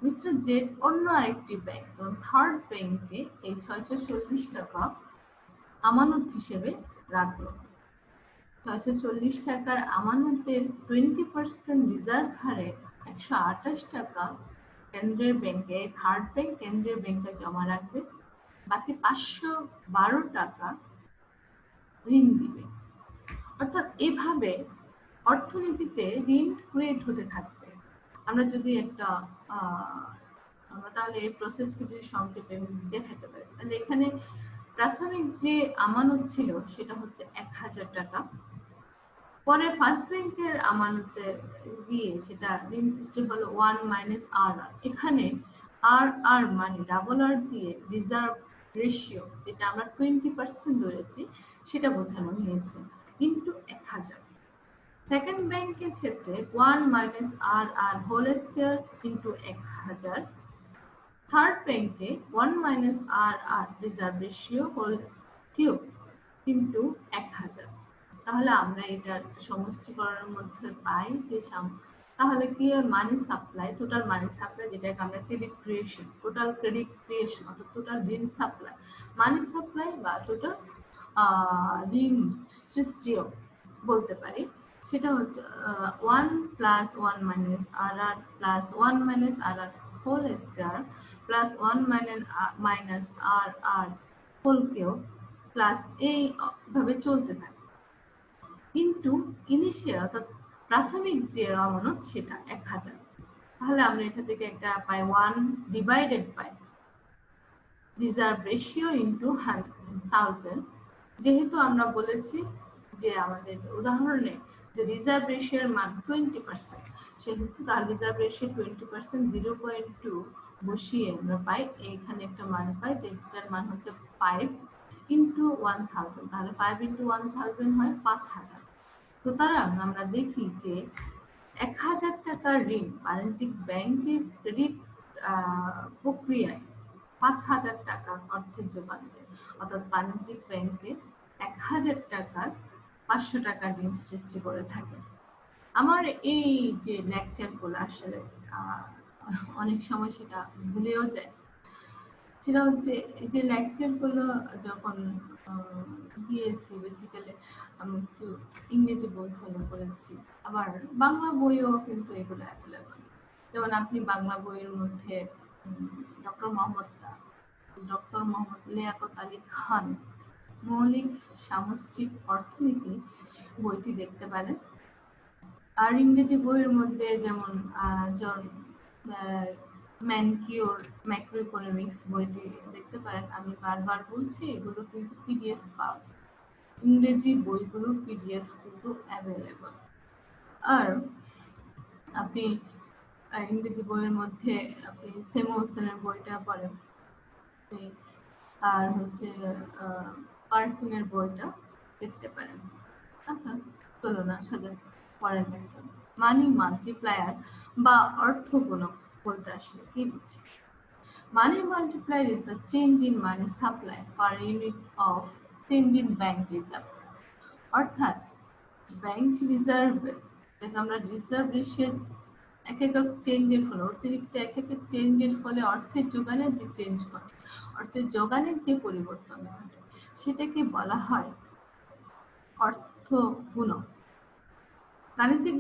মিস্টার জেড অন্য আরেকটি ব্যাংক, থার্ড ব্যাংকে এই 640 টাকা আমানত হিসেবে রাখলো। 640 টাকার আমানতের 20% রিজার্ভ হারে 128 টাকা কেন্দ্রীয় ব্যাংকে, থার্ড ব্যাংক কেন্দ্রীয় ব্যাংকে জমা রাখবে। বাকি 512 টাকা ঋণ দিবে। অর্থাৎ এভাবে অর্থনীতিতে ঋণ ক্রিয়েট হতে থাকবে। আমরা যদি একটা আমরা তাহলে এই প্রসেসকে যদি সংক্ষেপে দেখাতে পারি, তাহলে এখানে প্রাথমিক যে আমানত ছিল সেটা হচ্ছে 1000 টাকা। পরে ফার্স্ট ব্যাংকের আমানতে গিয়ে সেটা ঋণ সিস্টেম হলো 1 মাইনাস আর। এখানে আর মানে ডাবল আর দিয়ে রিজার্ভ রেশিও যেটা আমরা 20% ধরেছি সেটা বোঝানো হয়েছে ইন্টু 1000। সেকেন্ড ব্যাংকের ক্ষেত্রে 1 minus r whole square into 1000। Third ব্যাংকে 1 minus r reserve ratio whole cube into 1000। তাহলে আমরা এটার সমষ্টিকরণের মধ্যে পাই যে তাহলে কি মানি সাপ্লাই, টোটাল মানি সাপ্লাই, যেটাকে আমরা credit creation, total credit creation অর্থাৎ টোটাল ঋণ সাপ্লাই, মানি সাপ্লাই বা টোটাল ঋণ সৃষ্টিও বলতে পারি। সেটা হচ্ছে 1 প্লাস 1 মাইনাস আর plus 1 minus r whole square plus 1 minus r whole cube plus এইভাবে চলতে থাকে ইন্টু ইনিশিয়াল অর্থাৎ প্রাথমিক যে আমানত সেটা 1000। তাহলে আমরা এটা থেকে একটা পাই 1 divided by reserve ratio into 1000। যেহেতু আমরা বলেছি যে আমাদের উদাহরণে যে রিজার্ভ রেশিওর মান 20%, সেহেতু তার রিজার্ভ রেশিও 20% 0.2 বসিয়ে আমরা পাই এখানে একটা মান পাই যেটার মান হচ্ছে 5 ইন্টু 1000। তাহলে 5 ইন্টু 1000 হয় 5000। সুতরাং আমরা দেখি যে 1000 টাকার ঋণ বাণিজ্যিক ব্যাংকের ক্রেডিট প্রক্রিয়ায় 5000 টাকা অর্থের যোগান দেয়। অর্থাৎ বাণিজ্যিক ব্যাংকে 1000 টাকার 500 টাকা ঋণ সৃষ্টি করে থাকে। আমার এই যে লেকচারগুলো আসলে অনেক সময় সেটা ভুলেও যায়। সেটা হচ্ছে এই যে লেকচারগুলো যখন দিয়েছি, বেসিক্যালি আমি একটু ইংরেজি বই ফলো করেছি, আবার বাংলা বইও কিন্তু এগুলো অ্যাভেলেবল। যেমন আপনি বাংলা বইয়ের মধ্যে ডক্টর মোহাম্মদ লিয়াকত আলী খান মৌলিক সামষ্টিক অর্থনীতি বইটি দেখতে পারেন। আর ইংরেজি বইয়ের মধ্যে যেমন জন ম্যানকিওর ম্যাক্রো ইকোনমিক্স বইটি দেখতে পারেন। আমি বারবার বলছি এগুলো কিন্তু পিডিএফ পাওয়া যায়, ইংরেজি বইগুলো পিডিএফ কিন্তু অ্যাভেলেবল। আর আপনি ইংরেজি বইয়ের মধ্যে আপনি স্যামুয়েলসনের বইটা পড়েন, আর হচ্ছে পার্কিনের বইটা দেখতে পারেন। আচ্ছা, তুলনা সাজা পড়েন একজন। মানি মাল্টিপ্লায়ার বা অর্থগুণক বলতে আসলে কি বুঝি? Money multiplier is the change in money supply per unit of change in bank reserve. অর্থাৎ ব্যাংক রিজার্ভের, যেটা আমরা রিজার্ভ রেশিও এক একক চেঞ্জের ফলে, অতিরিক্ত এক একক চেঞ্জের ফলে অর্থের যোগানের যে চেঞ্জ ঘটে, অর্থের যোগানের যে পরিবর্তন ঘটে, সেটাকে বলা হয় অর্থগুণক। গাণিতিক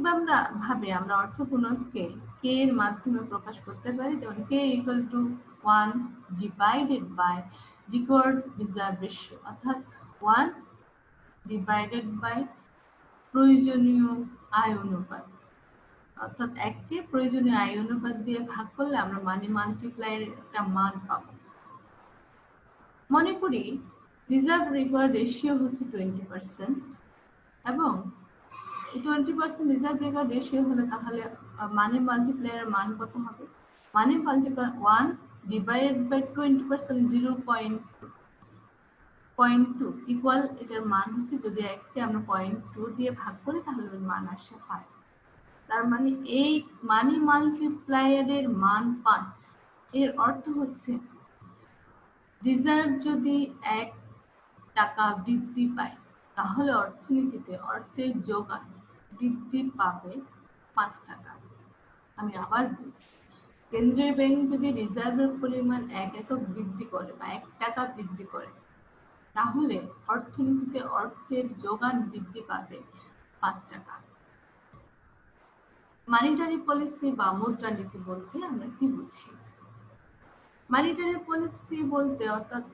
ভাবে আমরা অর্থগুণককে কে এর মাধ্যমে প্রকাশ করতে পারি, যেমন k equal to 1 divided by record reserve ratio, অর্থাৎ 1 ডিভাইডেড বাই প্রয়োজনীয় আয় অনুপাত। অর্থাৎ এককে প্রয়োজনীয় আয় অনুপাত দিয়ে ভাগ করলে আমরা মানি মাল্টিপ্লায়ারের একটা মান পাবো। মনে করি রিজার্ভ রিকোয়ার্ড রেশিও হচ্ছে 20%, এবং এই 20% রিজার্ভ রিকোয়ার্ড রেশিও হলে তাহলে মানি মাল্টিপ্লায়ারের মান কত হবে? মানি মাল্টিপ্লায়ার 1 ডিভাইডেড বাই 20%, 0.2 ইকুয়াল, এটার মান হচ্ছে যদি এককে আমরা 0.2 দিয়ে ভাগ করি তাহলে এর মান আসে 5। তার মানে এই মানি মাল্টিপ্লায়ারের মান 5। এর অর্থ হচ্ছে রিজার্ভ যদি 1 টাকা বৃদ্ধি পায় তাহলে অর্থনীতিতে অর্থের যোগান বৃদ্ধি পাবে 5 টাকা। আমি আবার বলছি, কেন্দ্রীয় ব্যাংক যদি রিজার্ভের পরিমাণ 1 একক বৃদ্ধি করে বা 1 টাকা বৃদ্ধি করে তাহলে অর্থনীতিতে অর্থের যোগান বৃদ্ধি পাবে 5 টাকা। মানিটারি পলিসি বা মুদ্রানীতি বলতে আমরা কি বুঝি? মানিটারি পলিসি বলতে অর্থাৎ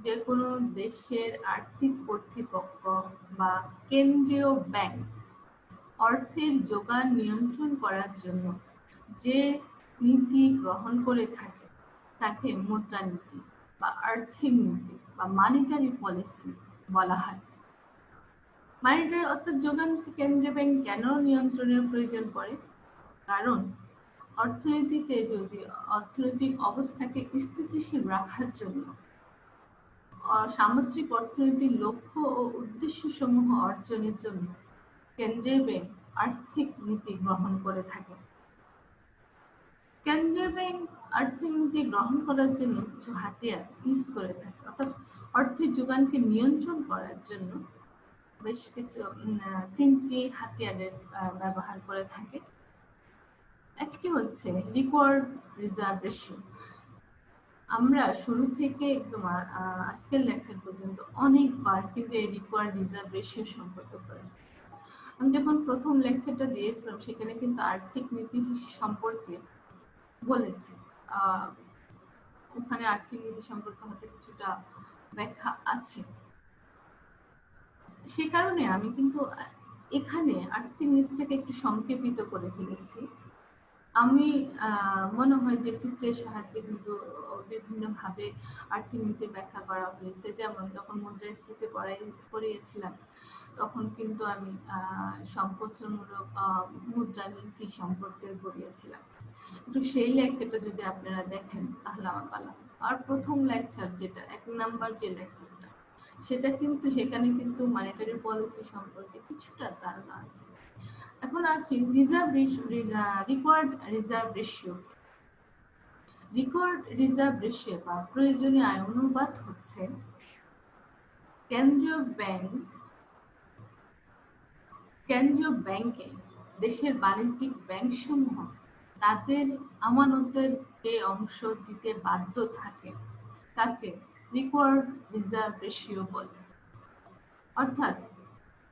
যে কোনো দেশের আর্থিক কর্তৃপক্ষ বা কেন্দ্রীয় ব্যাংক অর্থের যোগান নিয়ন্ত্রণ করার জন্য যে নীতি গ্রহণ করে থাকে তাকে মুদ্রানীতি বা আর্থিক নীতি বা মানিটারি পলিসি বলা হয়। মানিটারি অর্থাৎ যোগানকে কেন্দ্রীয় ব্যাংক কেন নিয়ন্ত্রণের প্রয়োজন পড়ে? কারণ অর্থনীতিতে যদি অর্থনৈতিক অবস্থাকে স্থিতিশীল রাখার জন্য সামগ্রিক অর্থনীতির লক্ষ্য ও উদ্দেশ্য সমূহ অর্জনের জন্য কেন্দ্রীয় ব্যাংক আর্থিক নীতি গ্রহণ করে থাকে। কেন্দ্রীয় ব্যাংক আর্থিক নীতি গ্রহণ করার জন্য কিছু হাতিয়ার ইউজ করে থাকে, অর্থাৎ অর্থের যোগানকে নিয়ন্ত্রণ করার জন্য বেশ কিছু 3টি হাতিয়ারের ব্যবহার করে থাকে। একটি হচ্ছে রিকোয়ার্ড রিজার্ভ রেশিও। আমরা শুরু থেকে একদম আজকের লেকচার পর্যন্ত অনেকবার কিন্তু এই রিকোয়ার্ড রিজার্ভ রেশিও সম্পর্কে পড়েছি। আমি যখন প্রথম লেকচারটা দিয়েছিলাম সেখানে কিন্তু আর্থিক নীতি সম্পর্কে বলেছি, ওখানে আর্থিক নীতি সম্পর্কে হয়তো কিছুটা ব্যাখ্যা আছে। সে কারণে আমি কিন্তু এখানে আর্থিক নীতিটাকে একটু সংক্ষেপিত করে ফেলেছি। আমি মনে হয় যে চিত্রের সাহায্যে কিন্তু বিভিন্নভাবে আর্থিক নীতি ব্যাখ্যা করা হয়েছে। যেমন যখন মুদ্রাস্ফীতি পড়িয়েছিলাম তখন কিন্তু আমি সংকোচনমূলক মুদ্রানীতি সম্পর্কে পড়িয়েছিলাম। একটু সেই লেকচারটা যদি আপনারা দেখেন তাহলে আমার ভালো হয়। আর প্রথম লেকচার যেটা 1 নাম্বার যে লেকচারটা সেটা কিন্তু সেখানে কিন্তু মনিটারি পলিসি সম্পর্কে কিছুটা ধারণা আছে। এখন আসি required reserve ratio. Required reserve ratio বা প্রয়োজনীয় আয় অনুপাত হচ্ছে কেন্দ্রীয় ব্যাংকে দেশের বাণিজ্যিক ব্যাংকসমূহ তাদের আমানতের যে অংশ দিতে বাধ্য থাকে তাকে রিকোয়ার্ড রিজার্ভ রেশিও বলে। অর্থাৎ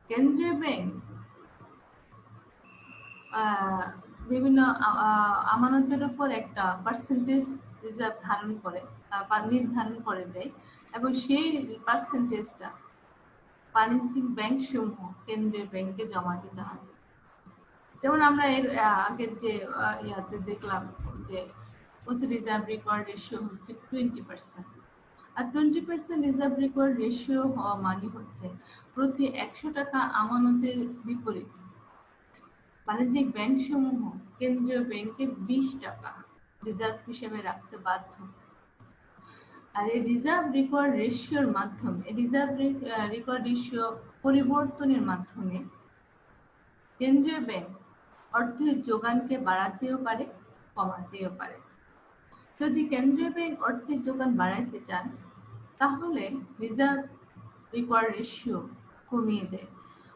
কেন্দ্রীয় ব্যাংক বিভিন্ন আমানতের উপর একটা পার্সেন্টেজ রিজার্ভ ধারণ করে বা নির্ধারণ করে দেয়, এবং সেই পার্সেন্টেজটা বাণিজ্যিক ব্যাংক সমূহ কেন্দ্রীয় ব্যাংকে জমা দিতে হয়। যেমন আমরা এর আগের যে ইয়াতে দেখলাম যে রিজার্ভ রিকোয়ার্ড রেশিও হচ্ছে 20%, আর 20% রিজার্ভ রিকোয়ার্ড রেশিও হওয়া মানে হচ্ছে প্রতি 100 টাকা আমানতের বিপরীতে বাণিজ্যিক ব্যাংক সমূহ কেন্দ্রীয় ব্যাংকে 20 টাকা রিজার্ভ হিসেবে রাখতে বাধ্য। আর এই রিজার্ভ রিকোয়ার্ড রেশিওর মাধ্যমে রিকোয়ার্ড রেশিও পরিবর্তনের মাধ্যমে কেন্দ্রীয় ব্যাংক অর্থের যোগানকে বাড়াতেও পারে কমাতেও পারে। যদি কেন্দ্রীয় ব্যাংক অর্থের যোগান বাড়াইতে চান তাহলে রিজার্ভ রিকোয়ার্ড রেশিও কমিয়ে দেয়।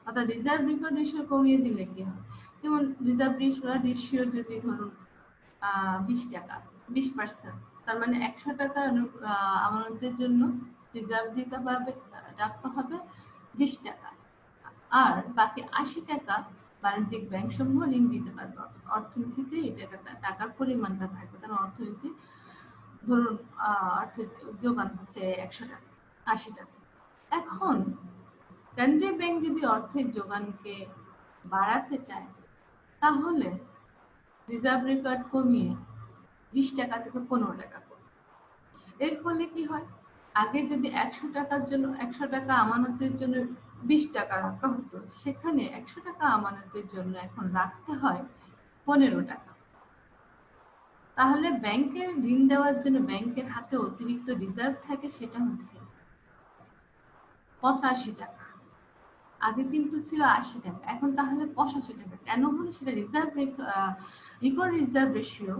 অর্থাৎ রিজার্ভ রিকোয়ার্ড রেশিও কমিয়ে দিলে কি হয়, যেমন রিজার্ভ রিকোয়ার্ড রেশিও যদি ধরুন 20 টাকা 20%, তার মানে 100 টাকা আমানতের জন্য রিজার্ভ রাখতে হবে 20 টাকা, আর বাকি 80 টাকা বাণিজ্যিক ব্যাংক সমূহ ঋণ দিতে পারবে। অর্থনীতিতে এটা টাকার পরিমাণটা থাকবে, কারণ অর্থনীতি ধরুন অর্থের যোগান হচ্ছে 100 টাকা 80 টাকা। এখন কেন্দ্রীয় ব্যাংক যদি অর্থের যোগানকে বাড়াতে চায় তাহলে রিজার্ভ রেট কমিয়ে 20 টাকা থেকে 15 টাকা করে। এর ফলে কি হয়, আগে যদি 100 টাকার জন্য 100 টাকা আমানতের জন্য 20 টাকা রাখা হতো, সেখানে 100 টাকা আমানতের জন্য এখন রাখতে হয় 15 টাকা। তাহলে ব্যাংকে ঋণ দেওয়ার জন্য ব্যাংকের হাতে অতিরিক্ত রিজার্ভ থাকে, সেটা হচ্ছে 85 টাকা। আগে কিন্তু ছিল 80 টাকা, এখন তাহলে 85 টাকা কেন হলো? সেটা রিকোয়ার্ড রিজার্ভ রেশিও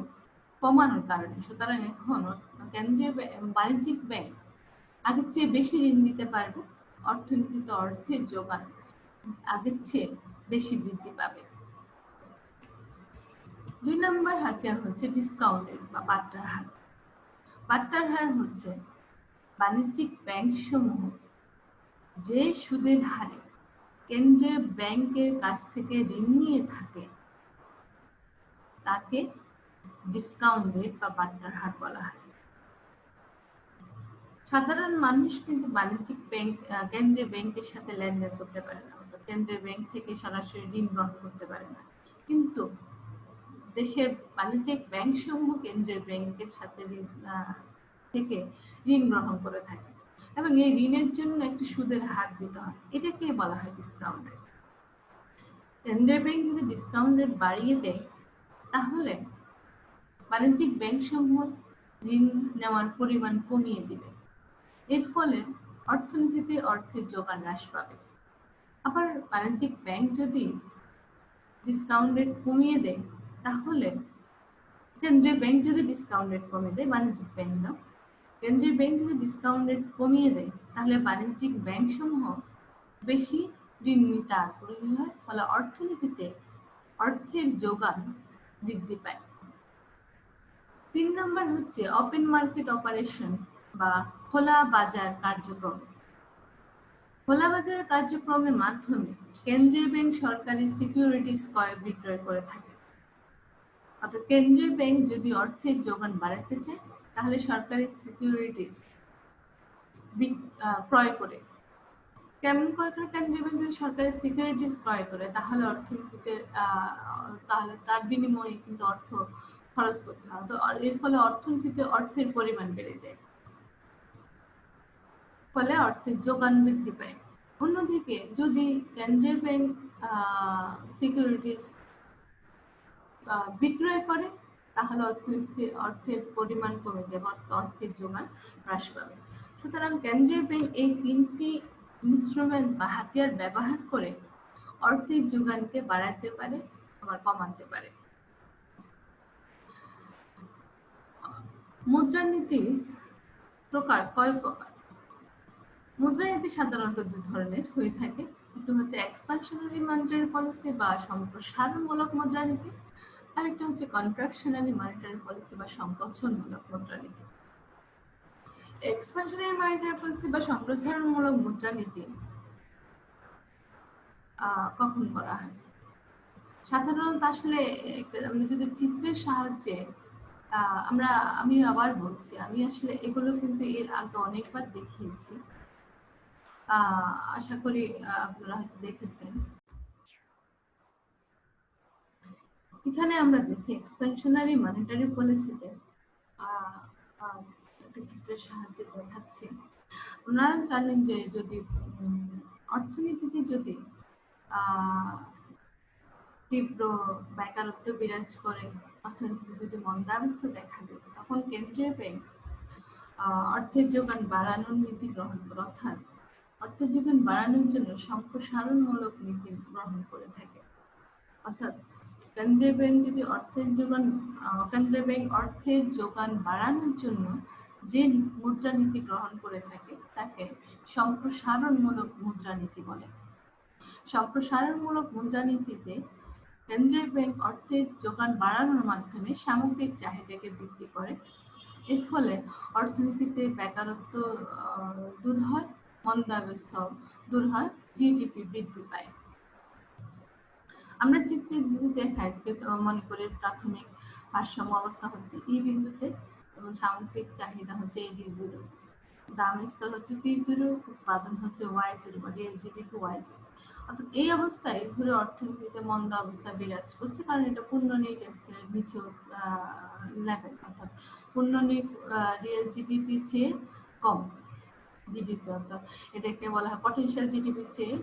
কমানোর কারণে। সুতরাং এখন কেন্দ্রীয় বাণিজ্যিক ব্যাংক আগের চেয়ে বেশি ঋণ দিতে পারবে, অর্থনীতিতে অর্থের যোগান আগের চেয়ে বেশি বৃদ্ধি পাবে। 2 নম্বর হাতিয়ার হচ্ছে ডিসকাউন্ট রেট বা বাট্টার হার। বাট্টার হার হচ্ছে বাণিজ্যিক ব্যাংক সমূহ যে সুদের হারে কেন্দ্রীয় ব্যাংকের কাছ থেকে ঋণ নিয়ে থাকে তাকে ডিসকাউন্ট রেট বা বাট্টার হার বলা হয়। সাধারণ মানুষ কিন্তু বাণিজ্যিক ব্যাংক কেন্দ্রীয় ব্যাংকের সাথে লেনদেন করতে পারে না, কেন্দ্রীয় ব্যাংক থেকে সরাসরি ঋণ গ্রহণ করতে পারে না, কিন্তু দেশের বাণিজ্যিক ব্যাংক সমূহ কেন্দ্রীয় ব্যাংকের সাথে থেকে ঋণ গ্রহণ করে থাকে এবং এই ঋণের জন্য একটি সুদের হার দিতে হয়, এটাকে বলা হয় ডিসকাউন্ট রেট। কেন্দ্রীয় ব্যাংক যদি ডিসকাউন্ট রেট বাড়িয়ে দেয় তাহলে বাণিজ্যিক ব্যাংক সমূহ ঋণ নেওয়ার পরিমাণ কমিয়ে দিবে। এর ফলে অর্থনীতিতে অর্থের যোগান হ্রাস পাবে। আবার বাণিজ্যিক ব্যাংক যদি ডিসকাউন্ট রেট কমিয়ে দেয় তাহলে কেন্দ্রীয় ব্যাংক যদি ডিসকাউন্ট রেট কমিয়ে দেয়, বাণিজ্যিক ব্যাংক না, কেন্দ্রীয় ব্যাংক যদি ডিসকাউন্ট রেট কমিয়ে দেয় তাহলে বাণিজ্যিক ব্যাংক সমূহ বেশি ঋণ নিতে আগ্রহী হয়, ফলে অর্থনীতিতে অর্থের যোগান বৃদ্ধি পায়। 3 নম্বর হচ্ছে ওপেন মার্কেট অপারেশন বা খোলা বাজার কার্যক্রম। খোলা বাজার কার্যক্রমের মাধ্যমে কেন্দ্রীয় ব্যাংক সরকারি সিকিউরিটিজ ক্রয় বিক্রয় করে থাকে। অর্থাৎ কেন্দ্রীয় ব্যাংক যদি অর্থের যোগান বাড়াতে চায় তাহলে সরকারি সিকিউরিটিজ ক্রয় করে। কেমন ক্রয় করে? কেন্দ্রীয় ব্যাংক যদি সরকারি সিকিউরিটিজ ক্রয় করে তাহলে অর্থনীতিতে তাহলে তার বিনিময়ে কিন্তু অর্থ খরচ করতে হয়, তো এর ফলে অর্থনীতিতে অর্থের পরিমাণ বেড়ে যায়, ফলে অর্থের যোগান বৃদ্ধি পায়। অন্যদিকে যদি কেন্দ্রীয় ব্যাংক সিকিউরিটিজ বিক্রয় করে তাহলে অর্থনীতিতে অর্থের পরিমাণ কমে যাবে, অর্থের যোগান হ্রাস পাবে। সুতরাং কেন্দ্রীয় ব্যাংক এই 3টি ইনস্ট্রুমেন্ট বা হাতিয়ার ব্যবহার করে অর্থের যোগানকে বাড়াতে পারে, আবার কমাতে পারে। মুদ্রানীতির প্রকার কয় প্রকার? মুদ্রানীতি সাধারণত 2 ধরনের হয়ে থাকে, একটি হচ্ছে এক্সপানশনারি মনিটারি পলিসি বা সম্প্রসারণমূলক মুদ্রানীতি, আর একটা হচ্ছে কন্ট্রাকশনারি মনিটারি পলিসি বা সংকোচনমূলক মুদ্রানীতি। এক্সপানশনারি মনিটারি পলিসি বা সম্প্রসারণমূলক মুদ্রানীতি কখন করা হয়? সাধারণত আসলে আমরা যদি চিত্রের সাহায্যে আমি আবার বলছি, আমি আসলে এগুলো কিন্তু এর আগে অনেকবার দেখিয়েছি, আশা করি আপনারা হয়তো দেখেছেন। এখানে আমরা দেখি এক্সপেনশনারি মনিটারি পলিসিতে একটা চিত্রের সাহায্যে দেখাচ্ছি। আপনারা জানেন যে যদি অর্থনীতিতে যদি তীব্র বেকারত্ব বিরাজ করে, অর্থনীতিতে যদি মন্দাবস্থা দেখা দেয়, তখন কেন্দ্রীয় ব্যাংক অর্থের যোগান বাড়ানোর নীতি গ্রহণ করে, অর্থাৎ অর্থের যোগান বাড়ানোর জন্য সম্প্রসারণমূলক নীতি গ্রহণ করে থাকে। অর্থাৎ কেন্দ্রীয় ব্যাংক যদি কেন্দ্রীয় ব্যাংক অর্থের যোগান বাড়ানোর জন্য যে মুদ্রানীতি গ্রহণ করে থাকে তাকে সম্প্রসারণমূলক মুদ্রানীতি বলে। সম্প্রসারণমূলক মুদ্রানীতিতে কেন্দ্রীয় ব্যাংক অর্থের যোগান বাড়ানোর মাধ্যমে সামগ্রিক চাহিদাকে বৃদ্ধি করে। এর ফলে অর্থনীতিতে বেকারত্ব দূর হয়, মন্দাবস্থা দূর হয়, জিডিপি বৃদ্ধি পায়। আমরা চিত্রে যদি দেখাই, মনে করি প্রাথমিক ভারসাম্য অবস্থা হচ্ছে ই বিন্দুতে এবং সামগ্রিক চাহিদা হচ্ছে AD0, দাম স্তর হচ্ছে P0, উৎপাদন হচ্ছে Y0 বা রিয়েল জিডিপি Y0। অর্থাৎ এই অবস্থায় ঘুরে অর্থনীতিতে মন্দা অবস্থা বিরাজ করছে, কারণ এটা পূর্ণনিক স্থিরের নিচু লেভেল, অর্থাৎ পূর্ণনিক রিয়েল জিডিপি চেয়ে কম জিডিপি, অর্থাৎ এটাকে বলা হয় পটেনশিয়াল জিডিপি চেয়ে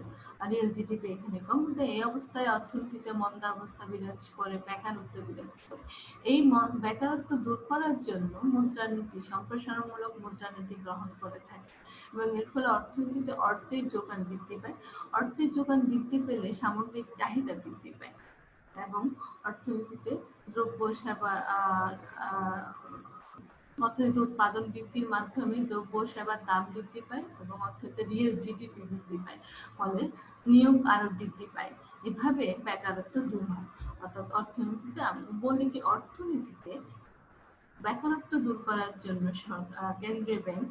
রিয়েল জিডিপি এখানে কম। কিন্তু এই অবস্থায় অর্থনীতিতে মন্দা অবস্থা বিরাজ করে, বেকারত্ব বিরাজ করে। এই বেকারত্ব দূর করার জন্য মুদ্রানীতি, সম্প্রসারণমূলক মুদ্রানীতি গ্রহণ করে থাকে এবং এর ফলে অর্থনীতিতে অর্থের যোগান বৃদ্ধি পায়। অর্থের যোগান বৃদ্ধি পেলে সামগ্রিক চাহিদা বৃদ্ধি পায় এবং অর্থনীতিতে দ্রব্য সেবা অর্থনীতি উৎপাদন বৃদ্ধির মাধ্যমে দ্রব্য সেবার দাম বৃদ্ধি পায় এবং অর্থনীতিতে রিয়েল জিডিপি বৃদ্ধি পায়, ফলে নিয়োগ আরো বৃদ্ধি পায়। এভাবে বেকারত্ব দূর হয়। অর্থাৎ অর্থনীতিতে আমি বলি যে অর্থনীতিতে বেকারত্ব দূর করার জন্য কেন্দ্রীয় ব্যাংক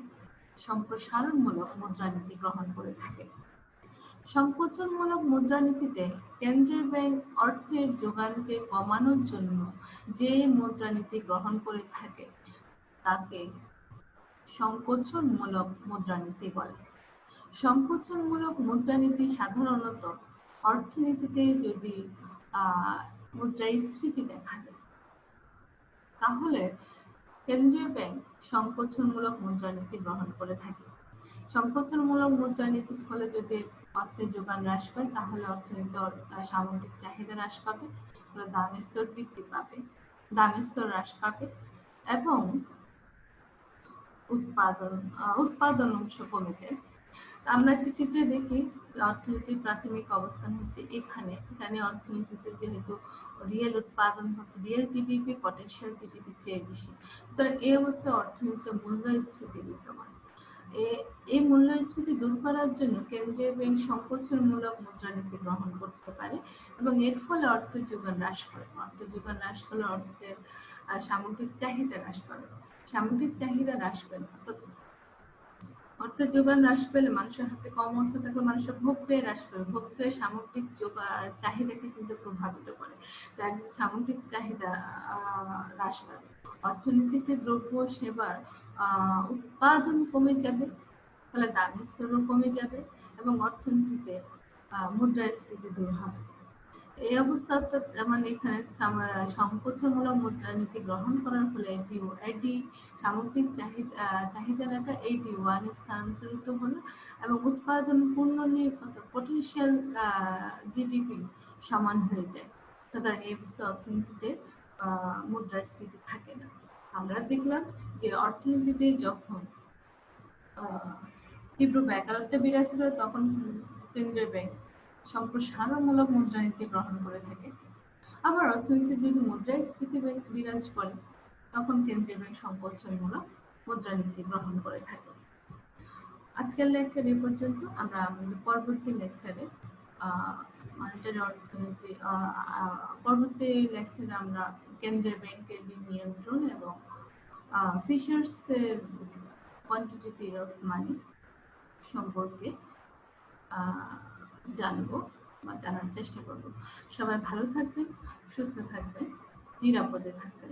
সম্প্রসারণমূলক মুদ্রানীতি গ্রহণ করে থাকে। সংকোচনমূলক মুদ্রানীতিতে কেন্দ্রীয় ব্যাংক অর্থের যোগানকে কমানোর জন্য যে মুদ্রানীতি গ্রহণ করে থাকে তাকে সংকোচনমূলক মুদ্রানীতি বলে। সংকোচনমূলক মুদ্রানীতি সাধারণত অর্থনীতিতে যদি মুদ্রাস্ফীতি দেখা দেয় তাহলে কেন্দ্রীয় ব্যাংক সংকোচনমূলক মুদ্রানীতি গ্রহণ করে থাকে। সংকোচনমূলক মুদ্রানীতির ফলে যদি অর্থের যোগান হ্রাস পায় তাহলে অর্থনীতির সামগ্রিক চাহিদা হ্রাস পাবে, দামের স্তর বৃদ্ধি পাবে, দামের স্তর হ্রাস পাবে এবং উৎপাদন অংশ কমে যায়। আমরা একটি চিত্রে দেখি অর্থনীতির প্রাথমিক অবস্থান হচ্ছে এখানে। এখানে অর্থনীতিতে যেহেতু রিয়েল উৎপাদন হচ্ছে, রিয়েল জিডিপি পটেনশিয়াল জিডিপির চেয়ে বেশি, সুতরাং এই অবস্থায় অর্থনীতিতে মূল্যস্ফীতি বিদ্যমান। এই মূল্যস্ফীতি দূর করার জন্য কেন্দ্রীয় ব্যাংক সংকোচনমূলক মুদ্রানীতি গ্রহণ করতে পারে এবং এর ফলে অর্থের যোগান হ্রাস করে। অর্থের যোগান হ্রাস করলে অর্থের সামগ্রিক চাহিদা হ্রাস পাবে। সামগ্রিক চাহিদা হ্রাস পেলে অর্থের যোগান হ্রাস পেলে মানুষের হাতে কম অর্থ থাকলে মানুষের ভোগ পেয়ে হ্রাস পাবে। ভোগ পেয়ে সামগ্রিক চাহিদাকে কিন্তু প্রভাবিত করে, সামগ্রিক চাহিদা হ্রাস পাবে। অর্থনীতিতে দ্রব্য সেবার উৎপাদন কমে যাবে, ফলে দামের স্তরও কমে যাবে এবং অর্থনীতিতে মুদ্রাস্ফীতি দূর হবে। এই অবস্থা অর্থাৎ যেমন এখানে সংকোচনমূলক মুদ্রানীতি গ্রহণ করার ফলে এটি সামগ্রিক চাহিদা রেখা AD1 স্থানান্তরিত হলো এবং উৎপাদন পটেনশিয়াল জিডিপি সমান হয়ে যায়। সুতরাং এই অবস্থা অর্থনীতিতে মুদ্রাস্ফীতি থাকে না। আমরা দেখলাম যে অর্থনীতিতে যখন তীব্র বেকারত্ব বিরাজ করে তখন কেন্দ্রীয় ব্যাংক সম্প্রসারণমূলক মুদ্রানীতি গ্রহণ করে থাকে। আবার অর্থনীতিতে যদি মুদ্রাস্ফীতি বিরাজ করে তখন কেন্দ্রীয় ব্যাংক সংকোচনমূলক মুদ্রানীতি গ্রহণ করে থাকে। আজকের লেকচার এই পর্যন্ত। আমরা আমাদের পরবর্তী লেকচারে মনিটারি অর্থনীতি পরবর্তী লেকচারে আমরা কেন্দ্রীয় ব্যাংকের নিয়ন্ত্রণ এবং ফিশার্স এর কোয়ান্টিটেটিভ অফ মানি সম্পর্কে জানবো বা জানার চেষ্টা করব। সবাই ভালো থাকবেন, সুস্থ থাকবেন, নিরাপদে থাকবেন।